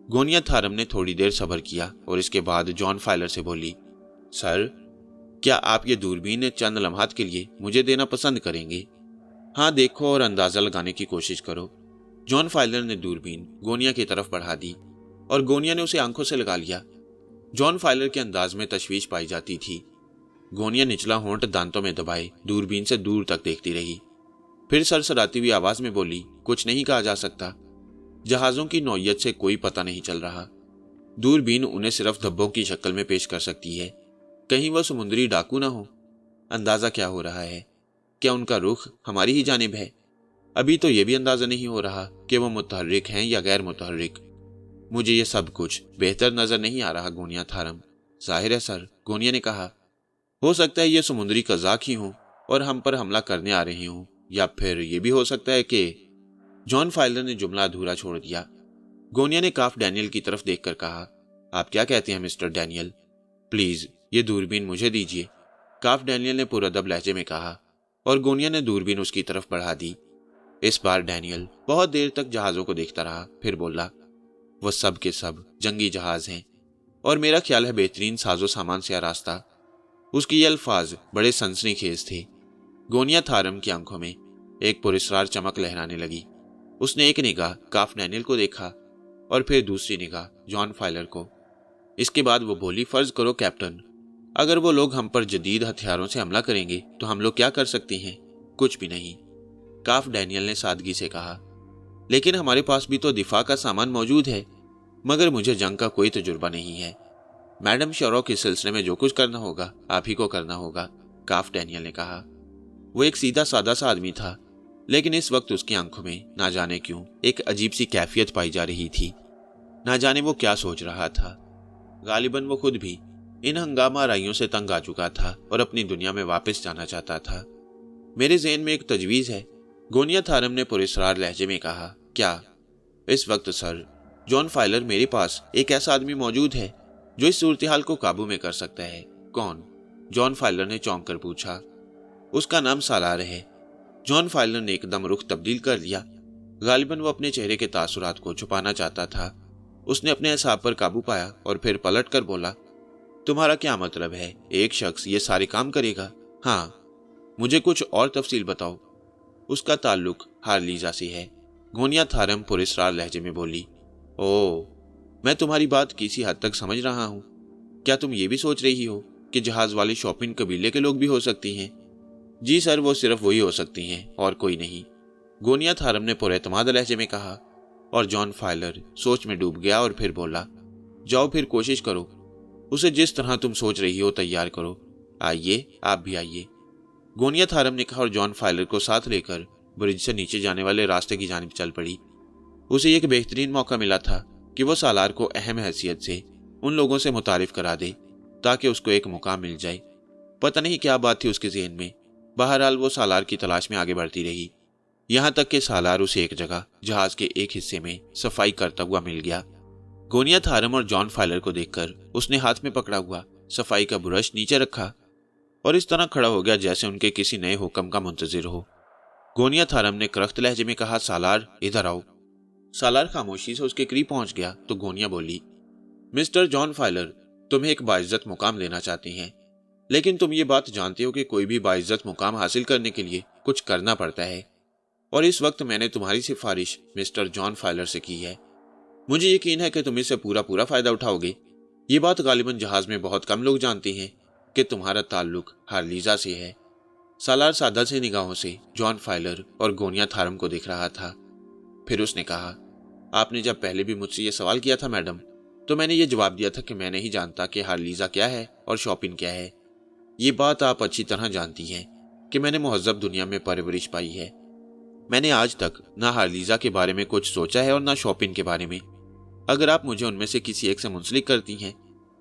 گونیا تھارم نے تھوڑی دیر صبر کیا اور اس کے بعد جان فائلر سے بولی، سر، کیا آپ یہ دوربین چند لمحات کے لیے مجھے دینا پسند کریں گے؟ ہاں، دیکھو اور اندازہ لگانے کی کوشش کرو۔ جان فائلر نے دوربین گونیا کی طرف بڑھا دی اور گونیا نے اسے آنکھوں سے لگا لیا۔ جان فائلر کے انداز میں تشویش پائی جاتی تھی۔ گونیا نچلا ہونٹ دانتوں میں دبائے دوربین سے دور تک دیکھتی رہی، پھر سرسراتی ہوئی آواز میں بولی، کچھ نہیں کہا جا سکتا، جہازوں کی نوعیت سے کوئی پتہ نہیں چل رہا۔ دوربین انہیں صرف دھبوں کی شکل میں پیش کر سکتی ہے، کہیں وہ سمندری ڈاکو نہ ہو۔ अंदाजा क्या हो रहा है? क्या उनका रुख हमारी ही जानिब है? अभी तो ये भी अंदाजा नहीं हो रहा कि वो मुतहर्रिक हैं या गैर मुतहर्रिक। मुझे ये सब कुछ बेहतर नजर नहीं आ रहा गोनिया थारम। जाहिर है सर, गोनिया ने कहा। हो सकता है ये समुद्री कज़ाक ही हों और हम पर हमला करने आ रही हों, या फिर ये भी हो सकता है कि जॉन फाइलर ने जुमला अधूरा छोड़ दिया। गोनिया ने काफ डैनियल की तरफ देखकर कहा, आप क्या कहते हैं मिस्टर डैनियल? प्लीज ये दूरबीन मुझे दीजिए, काफ डैनियल ने पुरअदब लहजे में कहा, और गोनिया ने दूरबीन उसकी तरफ बढ़ा दी। इस बार डैनियल बहुत देर तक जहाजों को देखता रहा, फिर बोला, वो सब के सब जंगी जहाज हैं और मेरा ख्याल है बेहतरीन साजो सामान से आरास्ता। उसके ये अल्फाज बड़े सनसनीखेज थे। गोनिया थारम की आंखों में एक पुरस्कार चमक लहराने लगी। उसने एक निगाह काफ डैनियल को देखा और फिर दूसरी निगाह जॉन फाइलर को। इसके बाद वो बोली, फर्ज करो कैप्टन, अगर वो लोग हम पर जदीद हथियारों से हमला करेंगे तो हम लोग क्या कर सकते हैं? कुछ भी नहीं, काफ डैनियल ने सादगी से कहा। लेकिन हमारे पास भी तो दिफा का सामान मौजूद है, मगर मुझे जंग का कोई तजुर्बा नहीं है। मैडम शरो के सिलसिले में जो कुछ करना होगा आप ही को करना होगा, काफ डैनियल ने कहा। वो एक सीधा सादा सा आदमी था, लेकिन इस वक्त उसकी आंखों में ना जाने क्यों एक अजीब सी कैफियत पाई जा रही थी। ना जाने वो क्या सोच रहा था। गालिबन वो खुद भी इन हंगामा आराइयों से तंग आ चुका था और अपनी दुनिया में वापस जाना चाहता था। मेरे ज़हन में एक तजवीज़ है, गोनिया थारम ने पुरस्कार लहजे में कहा। क्या? इस वक्त सर, जॉन फाइलर, मेरे पास एक ऐसा आदमी मौजूद है जो इस सूरत हाल को काबू में कर सकता है। कौन? जॉन फाइलर ने चौंक कर पूछा। उसका नाम सालार है। जॉन फाइलर ने एकदम रुख तब्दील कर लिया। गालिबन वो अपने चेहरे के तासुरात को छुपाना चाहता था। उसने अपने हिसाब पर काबू पाया और फिर पलट कर बोला, तुम्हारा क्या मतलब है? एक शख्स ये सारे काम करेगा? हाँ, मुझे कुछ और तफसील बताओ। उसका ताल्लुक हार्लीजा से है, गोनिया थारम पुरस्कार लहजे में बोली। ओह, मैं तुम्हारी बात किसी हद तक समझ रहा हूं। क्या तुम ये भी सोच रही हो कि जहाज वाले शॉपिंग कबीले के लोग भी हो सकती हैं? जी सर, वो सिर्फ वही हो सकती हैं और कोई नहीं, गोनिया थारम ने पुरएतमाद लहजे में कहा। और जॉन फाइलर सोच में डूब गया और फिर बोला, जाओ फिर कोशिश करो, उसे जिस तरह तुम सोच रही हो तैयार करो। आइए, आप भी आइए, गोनिया थारम ने कहा और जॉन फाइलर को साथ लेकर ब्रिज से नीचे जाने वाले रास्ते की जानिब चल पड़ी। उसे एक बेहतरीन मौका मिला था कि वो सालार को अहम हैसियत से उन लोगों से मुतारिफ करा दे ताकि उसको एक मुकाम मिल जाए। पता नहीं क्या बात थी उसके ज़हन में। बहरहाल वो सालार की तलाश में आगे बढ़ती रही, यहाँ तक कि सालार उसे एक जगह जहाज के एक हिस्से में सफाई करता हुआ मिल गया। गोनिया थारम और जॉन फाइलर को देखकर उसने हाथ में पकड़ा हुआ सफाई का ब्रश नीचे रखा और इस तरह खड़ा हो गया जैसे उनके किसी नए हुक्म का मुंतजिर हो। गोनिया थारम ने करख्त लहजे में कहा, सालार इधर आओ। सालार खामोशी से उसके करीब पहुंच गया तो गोनिया बोली, मिस्टर जॉन फाइलर, तुम्हें एक बाइज्जत मुकाम लेना चाहती हैं, लेकिन तुम ये बात जानते हो कि कोई भी बाइज्जत मुकाम हासिल करने के लिए कुछ करना पड़ता है, और इस वक्त मैंने तुम्हारी सिफारिश मिस्टर जॉन फाइलर से की है। मुझे यकीन है कि तुम इससे पूरा पूरा फायदा उठाओगे। ये बात गालिबन जहाज में बहुत कम लोग जानते हैं कि तुम्हारा ताल्लुक हार्लीजा से है। सालार सादा से निगाहों से जॉन फाइलर और गोनिया थारम को देख रहा था। फिर उसने कहा, आपने जब पहले भी मुझसे ये सवाल किया था मैडम, तो मैंने ये जवाब दिया था कि मैं नहीं जानता कि हार्लीजा क्या है और शॉपिंग क्या है। ये बात आप अच्छी तरह जानती हैं कि मैंने मुहज़्ज़ब दुनिया में परवरिश पाई है। मैंने आज तक ना हार्लीजा के बारे में कुछ सोचा है और ना शॉपिंग के बारे में। अगर आप मुझे उनमें से किसी एक से मुंसलिक करती हैं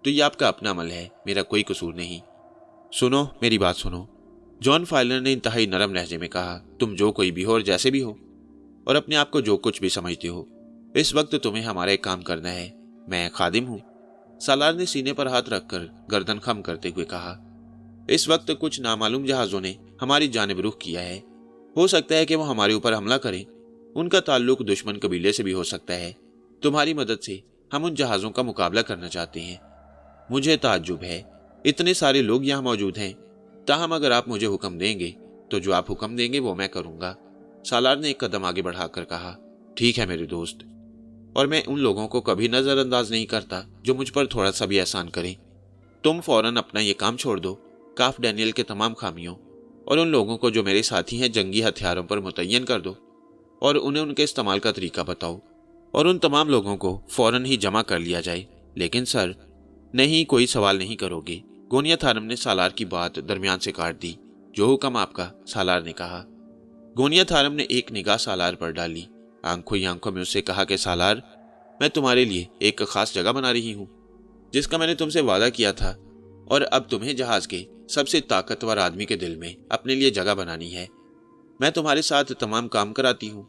तो ये आपका अपना अमल है, मेरा कोई कसूर नहीं। सुनो, मेरी बात सुनो, जॉन फाइलर ने इंतहाई नरम लहजे में कहा। तुम जो कोई भी हो और जैसे भी हो और अपने आप को जो कुछ भी समझते हो, इस वक्त तुम्हें हमारा एक काम करना है। मैं खादिम हूं, सालार ने सीने पर हाथ रखकर गर्दन खम करते हुए कहा। इस वक्त कुछ नामालूम जहाजों ने हमारी जानिब रुख किया है। हो सकता है कि वो हमारे ऊपर हमला करें। उनका ताल्लुक दुश्मन कबीले से भी हो सकता है। तुम्हारी मदद से हम उन जहाज़ों का मुकाबला करना चाहते हैं। मुझे ताज्जुब है, इतने सारे लोग यहाँ मौजूद हैं, ताहम अगर आप मुझे हुक्म देंगे तो जो आप हुक्म देंगे वो मैं करूँगा। सालार ने एक कदम आगे बढ़ाकर कहा, ठीक है मेरे दोस्त, और मैं उन लोगों को कभी नज़रअंदाज नहीं करता जो मुझ पर थोड़ा सा भी एहसान करें। तुम फौरन अपना ये काम छोड़ दो, काफ डैनियल के तमाम खामियों और उन लोगों को जो मेरे साथी हैं जंगी हथियारों पर मुतय्यन कर दो और उन्हें उनके इस्तेमाल का तरीका बताओ, और उन तमाम लोगों को फौरन ही जमा कर लिया जाए। लेकिन सर, नहीं, कोई सवाल नहीं करोगे, گونیا تھارم نے سالار کی بات درمیان سے کاٹ دی۔ جو حکم آپ کا، سالار نے کہا۔ گونیا تھارم نے ایک نگاہ سالار پر ڈالی، آنکھوں ہی آنکھوں میں اس سے کہا کہ سالار، میں تمہارے لیے ایک خاص جگہ بنا رہی ہوں جس کا میں نے تم سے وعدہ کیا تھا، اور اب تمہیں جہاز کے سب سے طاقتور آدمی کے دل میں اپنے لیے جگہ بنانی ہے۔ میں تمہارے ساتھ تمام کام کراتی ہوں۔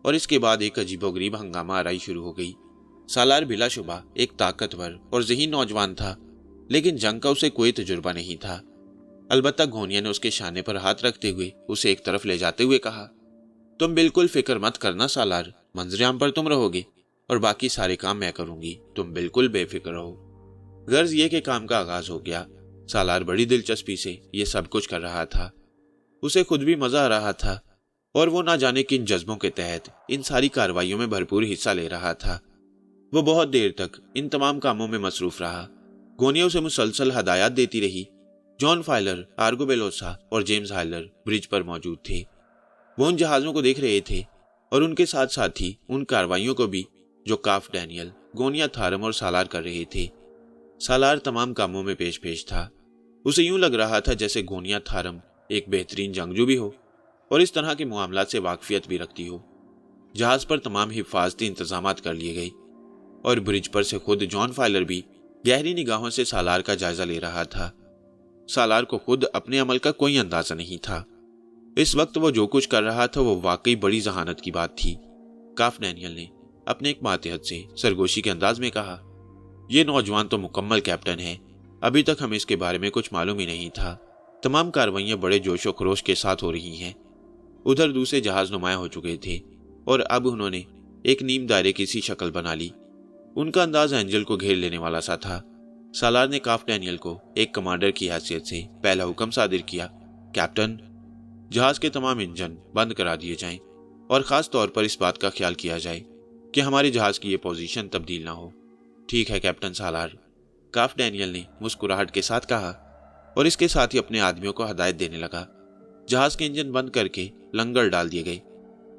اور اس کے بعد ایک عجیب و غریب ہنگامہ آرائی شروع ہو گئی۔ سالار بلا شبہ ایک طاقتور اور ذہین نوجوان تھا، لیکن جنگ کا اسے کوئی تجربہ نہیں تھا۔ البتہ گونیا نے اس کے شانے پر ہاتھ رکھتے ہوئے اسے ایک طرف لے جاتے ہوئے کہا، تم بالکل فکر مت کرنا سالار، منظر عام پر تم رہو گے اور باقی سارے کام میں کروں گی، تم بالکل بے فکر رہو۔ غرض یہ کہ کام کا آغاز ہو گیا۔ سالار بڑی دلچسپی سے یہ سب کچھ کر رہا تھا، اسے خود بھی مزہ آ رہا تھا، اور وہ نہ جانے کن جذبوں کے تحت ان ساری کارروائیوں میں بھرپور حصہ لے رہا تھا۔ وہ بہت دیر تک ان تمام کاموں میں مصروف رہا۔ گونیا اسے مسلسل ہدایات دیتی رہی۔ جان فائلر، آرگو بیلوسا اور جیمز ہائلر برج پر موجود تھے۔ وہ ان جہازوں کو دیکھ رہے تھے اور ان کے ساتھ ساتھ ہی ان کارروائیوں کو بھی جو کاف ڈینیل، گونیا تھارم اور سالار کر رہے تھے۔ سالار تمام کاموں میں پیش تھا۔ اسے یوں لگ رہا تھا جیسے گونیا تھارم ایک بہترین جنگجو بھی ہو اور اس طرح کے معاملات سے واقفیت بھی رکھتی ہو۔ جہاز پر تمام حفاظتی انتظامات کر لیے گئے اور برج پر سے خود جان فائلر بھی گہری نگاہوں سے سالار کا جائزہ لے رہا تھا۔ سالار کو خود اپنے عمل کا کوئی اندازہ نہیں تھا۔ اس وقت وہ جو کچھ کر رہا تھا وہ واقعی بڑی ذہانت کی بات تھی۔ کاف ڈینیل نے اپنے ایک ماتحت سے سرگوشی کے انداز میں کہا، یہ نوجوان تو مکمل کیپٹن ہے، ابھی تک ہمیں اس کے بارے میں کچھ معلوم ہی نہیں تھا۔ تمام کارروائیاں بڑے جوش و خروش کے ساتھ ہو رہی ہیں۔ ادھر دوسرے جہاز نمایاں ہو چکے تھے اور اب انہوں نے ایک نیم دائرے کی سی شکل بنا لی۔ ان کا انداز اینجل کو گھیر لینے والا سا تھا۔ سالار نے کاف ڈینیل کو ایک کمانڈر کی حیثیت سے پہلا حکم صادر کیا، کیپٹن، جہاز کے تمام انجن بند کرا دیے جائیں اور خاص طور پر اس بات کا خیال کیا جائے کہ ہمارے جہاز کی یہ پوزیشن تبدیل نہ ہو۔ ٹھیک ہے کیپٹن سالار، کاف ڈینیل نے مسکراہٹ کے ساتھ کہا، اور اس کے ساتھ ہی اپنے آدمیوں کو ہدایت دینے لگا۔ جہاز کے انجن بند کر کے لنگر ڈال دیے گئے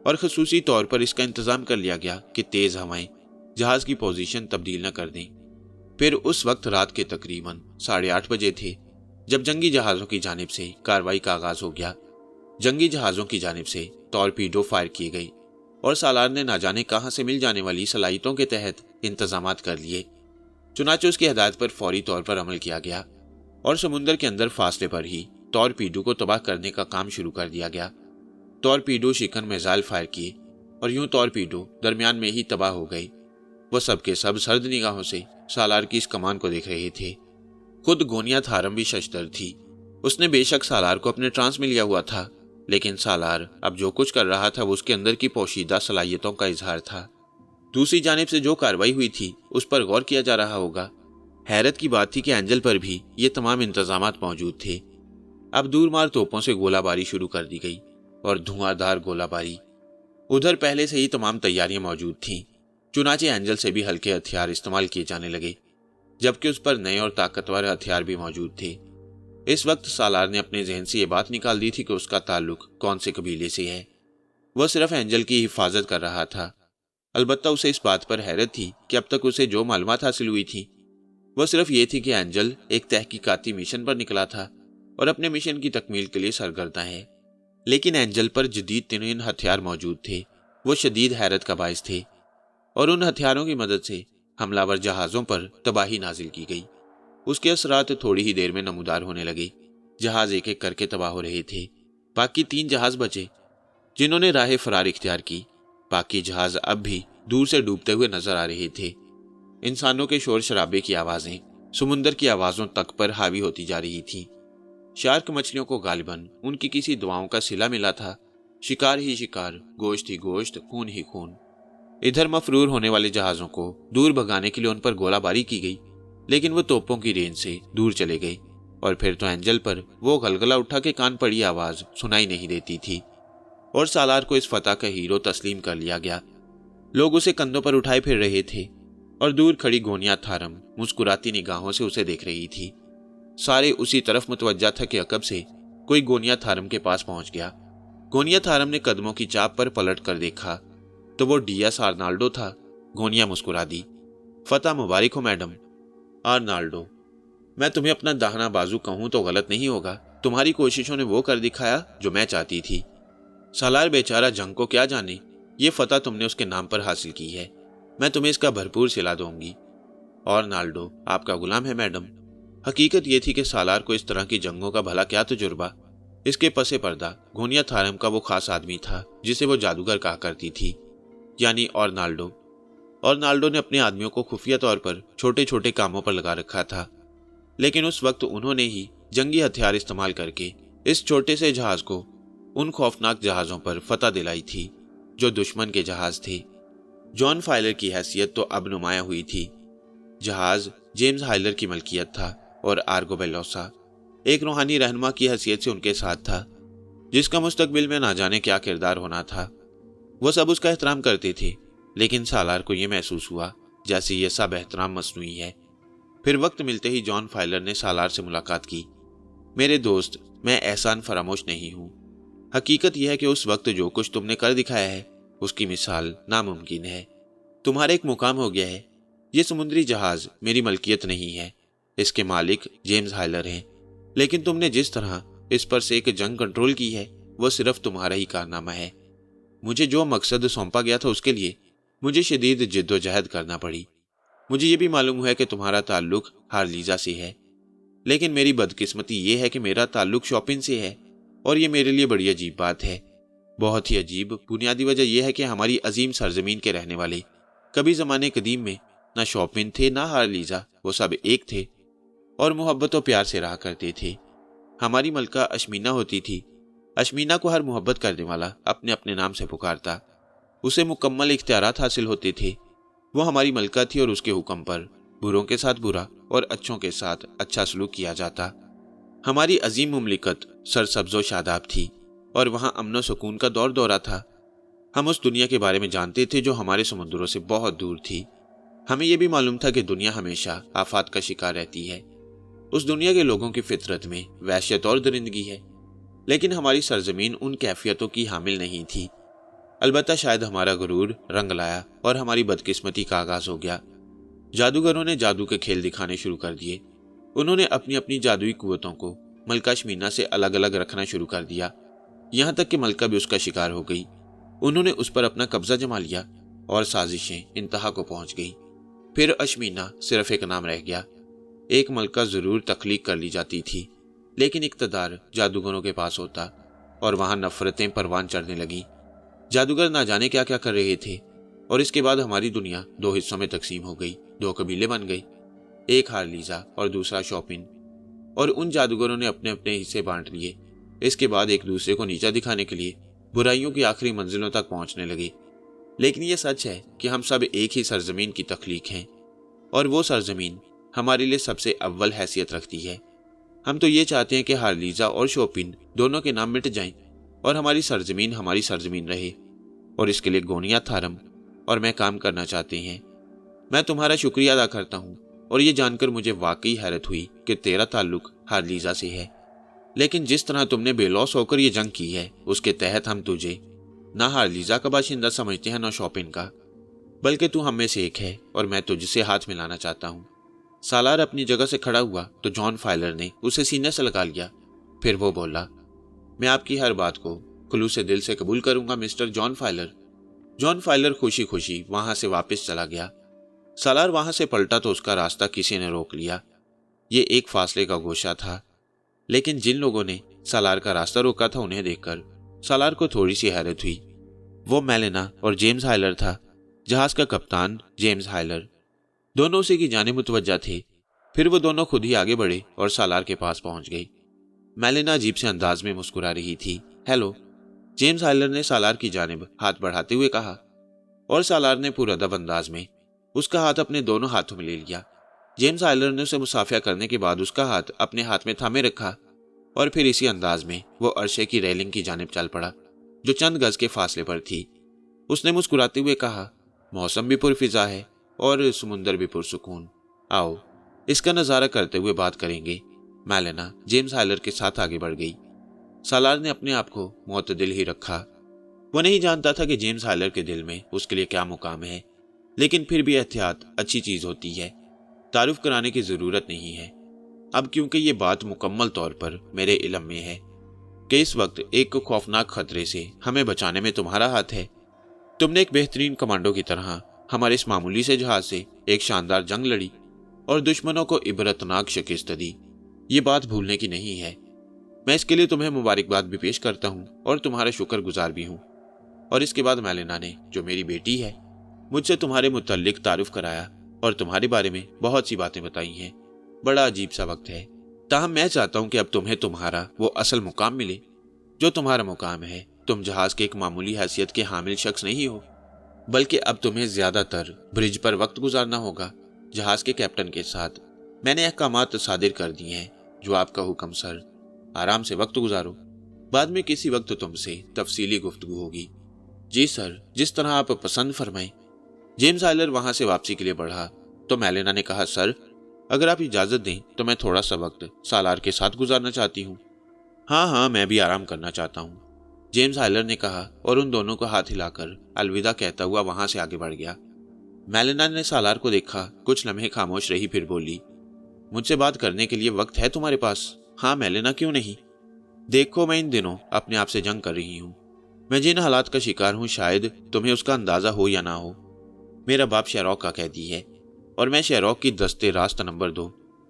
اور خصوصی طور پر اس کا انتظام کر لیا گیا کہ تیز ہوائیں جہاز کی پوزیشن تبدیل نہ کر دیں۔ پھر اس وقت رات کے تقریباً 8:30 بجے تھے جب جنگی جہازوں کی جانب سے کارروائی کا آغاز ہو گیا۔ جنگی جہازوں کی جانب سے ٹارپیڈو فائر کیے گئے اور سالار نے نہ جانے کہاں سے مل جانے والی صلاحیتوں کے تحت انتظامات کر لیے۔ چنانچہ اس کی ہدایت پر فوری طور پر عمل کیا گیا اور سمندر کے اندر فاصلے پر ہی ٹارپیڈو کو تباہ کرنے کا کام شروع کر دیا گیا۔ ٹارپیڈو شکن میزائل فائر کیے اور یوں ٹارپیڈو درمیان میں ہی تباہ ہو گئے۔ وہ سب کے سب سرد نگاہوں سے سالار کی اس کمان کو دیکھ رہے تھے۔ خود گونیا تھارم بھی ششدر تھی۔ اس نے بے شک سالار کو اپنے ٹرانس میں لیا ہوا تھا، لیکن سالار اب جو کچھ کر رہا تھا وہ اس کے اندر کی پوشیدہ صلاحیتوں کا اظہار تھا۔ دوسری جانب سے جو کارروائی ہوئی تھی اس پر غور کیا جا رہا ہوگا۔ حیرت کی بات تھی کہ اینجل پر بھی یہ تمام انتظامات موجود تھے۔ اب دور مار توپوں سے گولہ باری شروع کر دی گئی اور دھواں دار گولہ باری۔ ادھر پہلے سے ہی تمام تیاریاں موجود تھیں، چنانچہ اینجل سے بھی ہلکے ہتھیار استعمال کیے جانے لگے، جبکہ اس پر نئے اور طاقتور ہتھیار بھی موجود تھے۔ اس وقت سالار نے اپنے ذہن سے یہ بات نکال دی تھی کہ اس کا تعلق کون سے قبیلے سے ہے۔ وہ صرف اینجل کی حفاظت کر رہا تھا۔ البتہ اسے اس بات پر حیرت تھی کہ اب تک اسے جو معلومات حاصل ہوئی تھی وہ صرف یہ تھی کہ اینجل ایک تحقیقاتی مشن پر نکلا تھا اور اپنے مشن کی تکمیل کے لیے سرگرداں ہے، لیکن اینجل پر جدید ترین ہتھیار موجود تھے۔ وہ شدید حیرت کا باعث تھے اور ان ہتھیاروں کی مدد سے حملہ ور جہازوں پر تباہی نازل کی گئی۔ اس کے اثرات تھوڑی ہی دیر میں نمودار ہونے لگے۔ جہاز ایک ایک کر کے تباہ ہو رہے تھے۔ باقی 3 جہاز بچے جنہوں نے راہ فرار اختیار کی۔ باقی جہاز اب بھی دور سے ڈوبتے ہوئے نظر آ رہے تھے۔ انسانوں کے شور شرابے کی آوازیں سمندر کی آوازوں تک پر حاوی ہوتی جا رہی تھیں۔ شارک مچھلیوں کو غالباً ان کی کسی دعاؤں کا صلہ ملا تھا۔ شکار ہی شکار، گوشت ہی گوشت، خون ہی خون۔ ادھر مفرور ہونے والے جہازوں کو دور بھگانے کے لیے ان پر گولہ باری کی گئی، لیکن وہ توپوں کی رینج سے دور چلے گئے، اور پھر تو اینجل پر وہ غلغلہ اٹھا کے کان پڑی آواز سنائی نہیں دیتی تھی، اور سالار کو اس فتح کا ہیرو تسلیم کر لیا گیا۔ لوگ اسے کندھوں پر اٹھائے پھر رہے تھے اور دور کھڑی گونیا تھارم مسکراتی نگاہوں سے اسے دیکھ رہی تھی۔ سارے اسی طرف متوجہ تھا کہ عقب سے کوئی گونیا تھارم کے پاس پہنچ گیا۔ گونیا تھارم نے قدموں کی چاپ پر پلٹ کر دیکھا تو وہ ڈی ایس آرنالڈو تھا۔ گونیا مسکرا دی۔ فتح مبارک ہو میڈم۔ آرنالڈو मैं तुम्हें अपना दाहिना बाजू कहूं तो गलत नहीं होगा। तुम्हारी कोशिशों ने वो कर दिखाया जो मैं चाहती थी। सालार बेचारा जंग को क्या जाने, ये फतह तुमने उसके नाम पर हासिल की है। मैं तुम्हें इसका भरपूर सिला दूंगी। और नाल्डो आपका गुलाम है मैडम। हकीकत ये थी कि सालार को इस तरह की जंगों का भला क्या तजुर्बा। इसके पसे पर्दा घोनिया थारम का वो खास आदमी था जिसे वो जादूगर कहा करती थी, यानी ऑर्नाल्डो। ऑर्नाल्डो ने अपने आदमियों को खुफिया तौर पर छोटे छोटे कामों पर लगा रखा था, लेकिन उस वक्त उन्होंने ही जंगी हथियार इस्तेमाल करके इस छोटे से जहाज को उन खौफनाक जहाज़ों पर फतह दिलाई थी जो दुश्मन के जहाज थे। जॉन फाइलर की हैसियत तो अब नुमाया हुई थी। जहाज जेम्स हाइलर की मलकियत था और आर्गो बेलोसा एक रूहानी रहनुमा की हैसियत से उनके साथ था, जिसका मुस्तकबिल में ना जाने क्या किरदार होना था। वह सब उसका एहतराम करते थे, लेकिन सालार को यह महसूस हुआ जैसे यह सब एहतराम मसनूई है। फिर वक्त मिलते ही जॉन फाइलर ने सालार से मुलाकात की। मेरे दोस्त, मैं एहसान फरामोश नहीं हूँ। हकीकत यह है कि उस वक्त जो कुछ तुमने कर दिखाया है उसकी मिसाल नामुमकिन है। तुम्हारा एक मुकाम हो गया है। ये समुद्री जहाज मेरी मलकियत नहीं है, इसके मालिक जेम्स हाइलर हैं। लेकिन तुमने जिस तरह इस पर से एक जंग कंट्रोल की है वह सिर्फ तुम्हारा ही कारनामा है। मुझे जो मकसद सौंपा गया था उसके लिए मुझे शदीद जिद्दोजहद करना पड़ी। मुझे ये भी मालूम हुआ है कि तुम्हारा ताल्लुक हार्लीजा से है, लेकिन मेरी बदकिस्मती ये है कि मेरा ताल्लुक शॉपिन से है, और ये मेरे लिए बड़ी अजीब बात है। बहुत ही अजीब। बुनियादी वजह यह है कि हमारी अजीम सरजमीन के रहने वाले कभी ज़माने कदीम में ना शॉपिन थे ना हार्लीजा, वो सब एक थे और मोहब्बत और प्यार से रहा करते थे। हमारी मलका अशमीना होती थी। अशमीना को हर मोहब्बत करने वाला अपने अपने नाम से पुकारता। उसे मुकम्मल इख्तियारात हासिल होते थे। वो हमारी मलका थी और उसके हुक्म पर बुरों के साथ बुरा और अच्छों के साथ अच्छा सलूक किया जाता। हमारी अजीम मुमलिकत सरसब्ज़ो शादाब थी और वहाँ अमन सुकून का दौर दौरा था। हम उस दुनिया के बारे में जानते थे जो हमारे समुद्रों से बहुत दूर थी। हमें यह भी मालूम था कि दुनिया हमेशा आफात का शिकार रहती है। उस दुनिया के लोगों की फितरत में वहशत और दरिंदगी है, लेकिन हमारी सरजमीन उन कैफियतों की हामिल नहीं थी। अलबत्ता शायद हमारा गुरूर रंग लाया और हमारी बदकिस्मती का आगाज हो गया। जादूगरों ने जादू के खेल दिखाने शुरू कर दिए। उन्होंने अपनी अपनी जादुई कुव्वतों को मलका अशमीना से अलग अलग रखना शुरू कर दिया, यहाँ तक कि मलका भी उसका शिकार हो गई। उन्होंने उस पर अपना कब्जा जमा लिया और साजिशें इंतहा को पहुंच गई। फिर अशमीना सिर्फ एक नाम रह गया। एक मलका जरूर तख्लीक कर ली जाती थी, लेकिन इक़्तिदार जादूगरों के पास होता और वहां नफरतें परवान चढ़ने लगी। जादूगर ना जाने क्या क्या कर रहे थे, और इसके बाद हमारी दुनिया दो हिस्सों में तकसीम हो गई। दो कबीले बन गए, एक हार्लीजा और दूसरा शॉपिन, और उन जादूगरों ने अपने अपने हिस्से बांट लिए। इसके बाद एक दूसरे को नीचा दिखाने के लिए बुराइयों की आखिरी मंजिलों तक पहुंचने लगे। लेकिन यह सच है कि हम सब एक ही सरजमीन की तख्लीक हैं, और वो सरजमीन हमारे लिए सबसे अव्वल हैसियत रखती है। हम तो ये चाहते हैं कि हार्लीजा और शॉपिन दोनों के नाम मिट जाएं और हमारी सरजमीन रहे, और इसके लिए गोनिया थारम और मैं काम करना चाहते हैं। मैं तुम्हारा शुक्रिया अदा करता हूँ, और ये जानकर मुझे वाकई हैरत हुई कि तेरा ताल्लुक हार्लीजा से है। लेकिन जिस तरह तुमने बेलौस होकर ये जंग की है उसके तहत हम तुझे ना हार्लीजा का बाशिंदा समझते हैं ना शॉपिन का, बल्कि तू हम में से एक है और मैं तुझसे हाथ मिलाना चाहता हूँ। सालार अपनी जगह से खड़ा हुआ तो जॉन फाइलर ने उसे सीने से लगा लिया। फिर वो बोला, मैं आपकी हर बात को खुलूस से दिल से कबूल करूंगा mister John filer. John filer खुशी खुशी वहां से वापस चला गया। सालार वहां से पलटा तो उसका रास्ता किसी ने रोक लिया। ये एक फासले का गोशा था, लेकिन जिन लोगों ने सालार का रास्ता रोका था उन्हें देखकर सालार को थोड़ी सी हैरत हुई। वो मेलेना और जेम्स हाइलर था, जहाज का कप्तान जेम्स हाइलर। दोनों उसी की जानिब मुतवज्जा थे। फिर वो दोनों खुद ही आगे बढ़े और सालार के पास पहुंच गई। मेलेना अजीब से अंदाज में मुस्कुरा रही थी। हेलो, जेम्स हाइलर ने सालार की जानिब हाथ बढ़ाते हुए कहा, और सालार ने पुरअदब अंदाज में उसका हाथ अपने दोनों हाथों में ले लिया। जेम्स हाइलर ने उसे मुसाफिया करने के बाद उसका हाथ अपने हाथ में थामे रखा, और फिर इसी अंदाज में वो अरशे की रेलिंग की जानिब चल पड़ा जो चंद गज के फासले पर थी। उसने मुस्कुराते हुए कहा, मौसम भी पुरफिजा है और समुंदर भी पुरसुकून। आओ इसका नज़ारा करते हुए बात करेंगे। मेलेना जेम्स हाइलर के साथ आगे बढ़ गई। सालार ने अपने आप को मुअतदिल ही रखा। वो नहीं जानता था कि जेम्स हाइलर के दिल में उसके लिए क्या मुकाम है, लेकिन फिर भी एहतियात अच्छी चीज होती है। तारुफ कराने की जरूरत नहीं है। اب کیونکہ یہ بات مکمل طور پر میرے علم میں ہے کہ اس وقت ایک خوفناک خطرے سے ہمیں بچانے میں تمہارا ہاتھ ہے۔ تم نے ایک بہترین کمانڈو کی طرح ہمارے اس معمولی سے جہاز سے ایک شاندار جنگ لڑی اور دشمنوں کو عبرتناک شکست دی، یہ بات بھولنے کی نہیں ہے۔ میں اس کے لیے تمہیں مبارکباد بھی پیش کرتا ہوں اور تمہارا شکر گزار بھی ہوں۔ اور اس کے بعد میلینا نے، جو میری بیٹی ہے، مجھ سے تمہارے متعلق تعارف کرایا اور تمہارے بارے میں بہت سی باتیں بتائی ہیں۔ بڑا عجیب سا وقت ہے، تاہم میں چاہتا ہوں کہ اب تمہیں تمہارا وہ اصل مقام ملے جو تمہارا مقام ہے۔ تم جہاز کے ایک معمولی حیثیت کے حامل شخص نہیں ہو، بلکہ اب تمہیں زیادہ تر برج پر وقت گزارنا ہوگا جہاز کے کیپٹن کے ساتھ۔ میں نے احکامات صادر کر دیے ہیں، جو آپ کا حکم سر۔ آرام سے وقت گزارو، بعد میں کسی وقت تم سے تفصیلی گفتگو ہوگی۔ جی سر، جس طرح آپ پسند فرمائیں۔ جیمز آئلر وہاں سے واپسی کے لیے بڑھا تو میلینا نے کہا، سر اگر آپ اجازت دیں تو میں تھوڑا سا وقت سالار کے ساتھ گزارنا چاہتی ہوں۔ ہاں میں بھی آرام کرنا چاہتا ہوں، جیمز آئلر نے کہا اور ان دونوں کو ہاتھ ہلا کر الوداع کہتا ہوا وہاں سے آگے بڑھ گیا۔ میلینا نے سالار کو دیکھا، کچھ لمحے خاموش رہی، پھر بولی، مجھ سے بات کرنے کے لیے وقت ہے تمہارے پاس؟ ہاں میلینا، کیوں نہیں؟ دیکھو، میں ان دنوں اپنے آپ سے جنگ کر رہی ہوں۔ میں جن حالات کا شکار ہوں شاید تمہیں اس کا اندازہ ہو یا نہ ہو۔ میرا باپ شیروک کا قیدی ہے اور میں شیروک کی دستے راست نمبر 2۔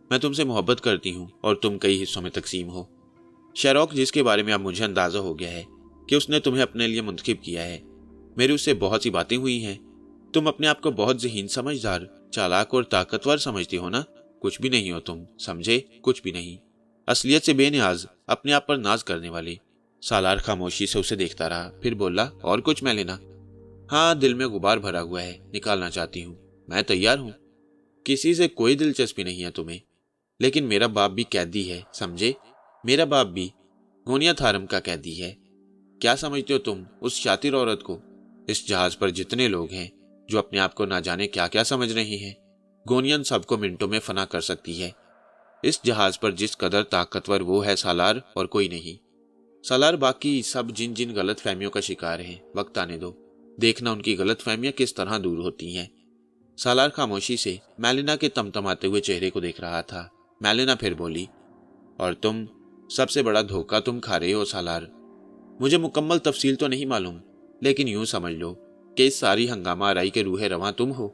میں تم سے محبت کرتی ہوں اور تم کئی حصوں میں تقسیم ہو۔ شیروک، جس کے بارے میں اب مجھے اندازہ ہو گیا ہے کہ اس نے تمہیں اپنے لیے منتخب کیا ہے، میری اس سے بہت سی باتیں ہوئی ہیں۔ تم اپنے آپ کو بہت ذہین، سمجھدار، چالاک اور طاقتور سمجھتی ہو نا؟ کچھ بھی نہیں ہو تم، سمجھے؟ کچھ بھی نہیں، اصلیت سے بے نیاز، اپنے آپ پر ناز کرنے والے۔ سالار خاموشی سے اسے دیکھتا رہا، پھر بولا، اور کچھ میلینا؟ ہاں، دل میں غبار بھرا ہوا ہے، نکالنا چاہتی ہوں۔ میں تیار ہوں، کسی سے کوئی دلچسپی نہیں ہے تمہیں، لیکن میرا باپ بھی قیدی ہے، سمجھے؟ میرا باپ بھی گونیا تھارم کا قیدی ہے۔ کیا سمجھتے ہو تم اس شاطر عورت کو؟ اس جہاز پر جتنے لوگ ہیں جو اپنے آپ کو نہ جانے کیا کیا سمجھ رہے ہیں، گونین سب کو منٹوں میں فنا کر سکتی ہے۔ اس جہاز پر جس قدر طاقتور وہ ہے سالار، اور کوئی نہیں۔ سالار، باقی سب جن جن غلط فہمیوں کا شکار ہیں، وقت آنے دو، دیکھنا ان کی غلط فہمیاں کس طرح دور ہوتی ہیں۔ سالار خاموشی سے میلینا کے تمتماتے ہوئے چہرے کو دیکھ رہا تھا۔ میلینا پھر بولی، اور تم، سب سے بڑا دھوکہ تم کھا رہے ہو سالار۔ مجھے مکمل تفصیل تو نہیں معلوم، لیکن یوں سمجھ لو کہ اس ساری ہنگامہ آرائی کے روح رواں تم ہو۔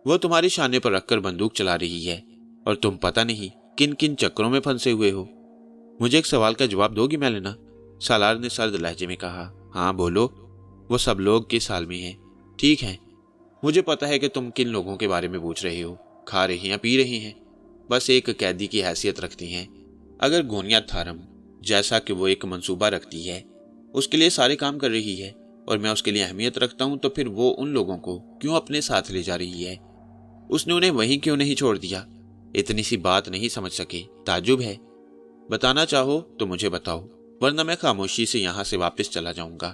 وہ تمہارے شانے پر رکھ کر بندوق چلا رہی ہے اور تم پتہ نہیں کن کن چکروں میں پھنسے ہوئے ہو۔ مجھے ایک سوال کا جواب دو گی میلینا؟ سالار نے سرد لہجے میں کہا۔ ہاں بولو۔ وہ سب لوگ کس حال میں ہیں؟ ٹھیک ہے، مجھے پتا ہے کہ تم کن لوگوں کے بارے میں پوچھ رہے ہو، کھا رہے ہیں، پی رہے ہیں، بس ایک قیدی کی حیثیت رکھتے ہیں۔ اگر گونیا تھارم، جیسا کہ وہ ایک منصوبہ رکھتی ہے، اس کے لیے سارے کام کر رہی ہے اور میں اس کے لیے اہمیت رکھتا ہوں، تو پھر وہ ان لوگوں کو کیوں اپنے ساتھ لے جا رہی ہے؟ اس نے انہیں وہیں کیوں نہیں چھوڑ دیا؟ اتنی سی بات نہیں سمجھ سکے؟ تعجب ہے۔ بتانا چاہو تو مجھے بتاؤ، ورنہ میں خاموشی سے یہاں سے واپس چلا جاؤں گا۔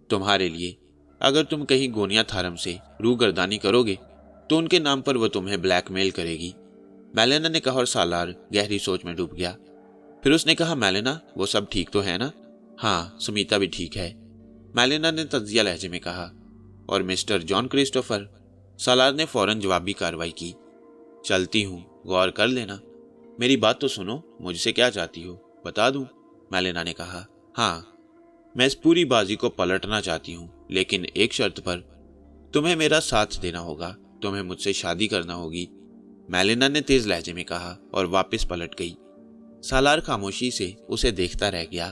تمہارے لیے، اگر تم کہیں گونیا تھارم سے روگردانی کرو گے تو ان کے نام پر وہ تمہیں بلیک میل کرے گی، میلینا نے کہا، اور سالار گہری سوچ میں ڈوب گیا۔ پھر اس نے کہا، میلینا، وہ سب ٹھیک تو ہے نا؟ ہاں، سمیتا بھی ٹھیک ہے، میلینا نے تجزیہ لہجے میں کہا۔ اور مسٹر جان کرسٹوفر؟ سالار نے فوراً جوابی کارروائی کی۔ چلتی ہوں، غور کر لینا۔ میری بات تو سنو، مجھ سے کیا چاہتی ہو بتا دوں؟ میلینا نے کہا۔ ہاں، میں اس پوری بازی کو پلٹنا چاہتی ہوں، لیکن ایک شرط پر۔ تمہیں میرا ساتھ دینا ہوگا، تمہیں مجھ سے شادی کرنا ہوگی، میلینا نے تیز لہجے میں کہا اور واپس پلٹ گئی۔ سالار خاموشی سے اسے دیکھتا رہ گیا۔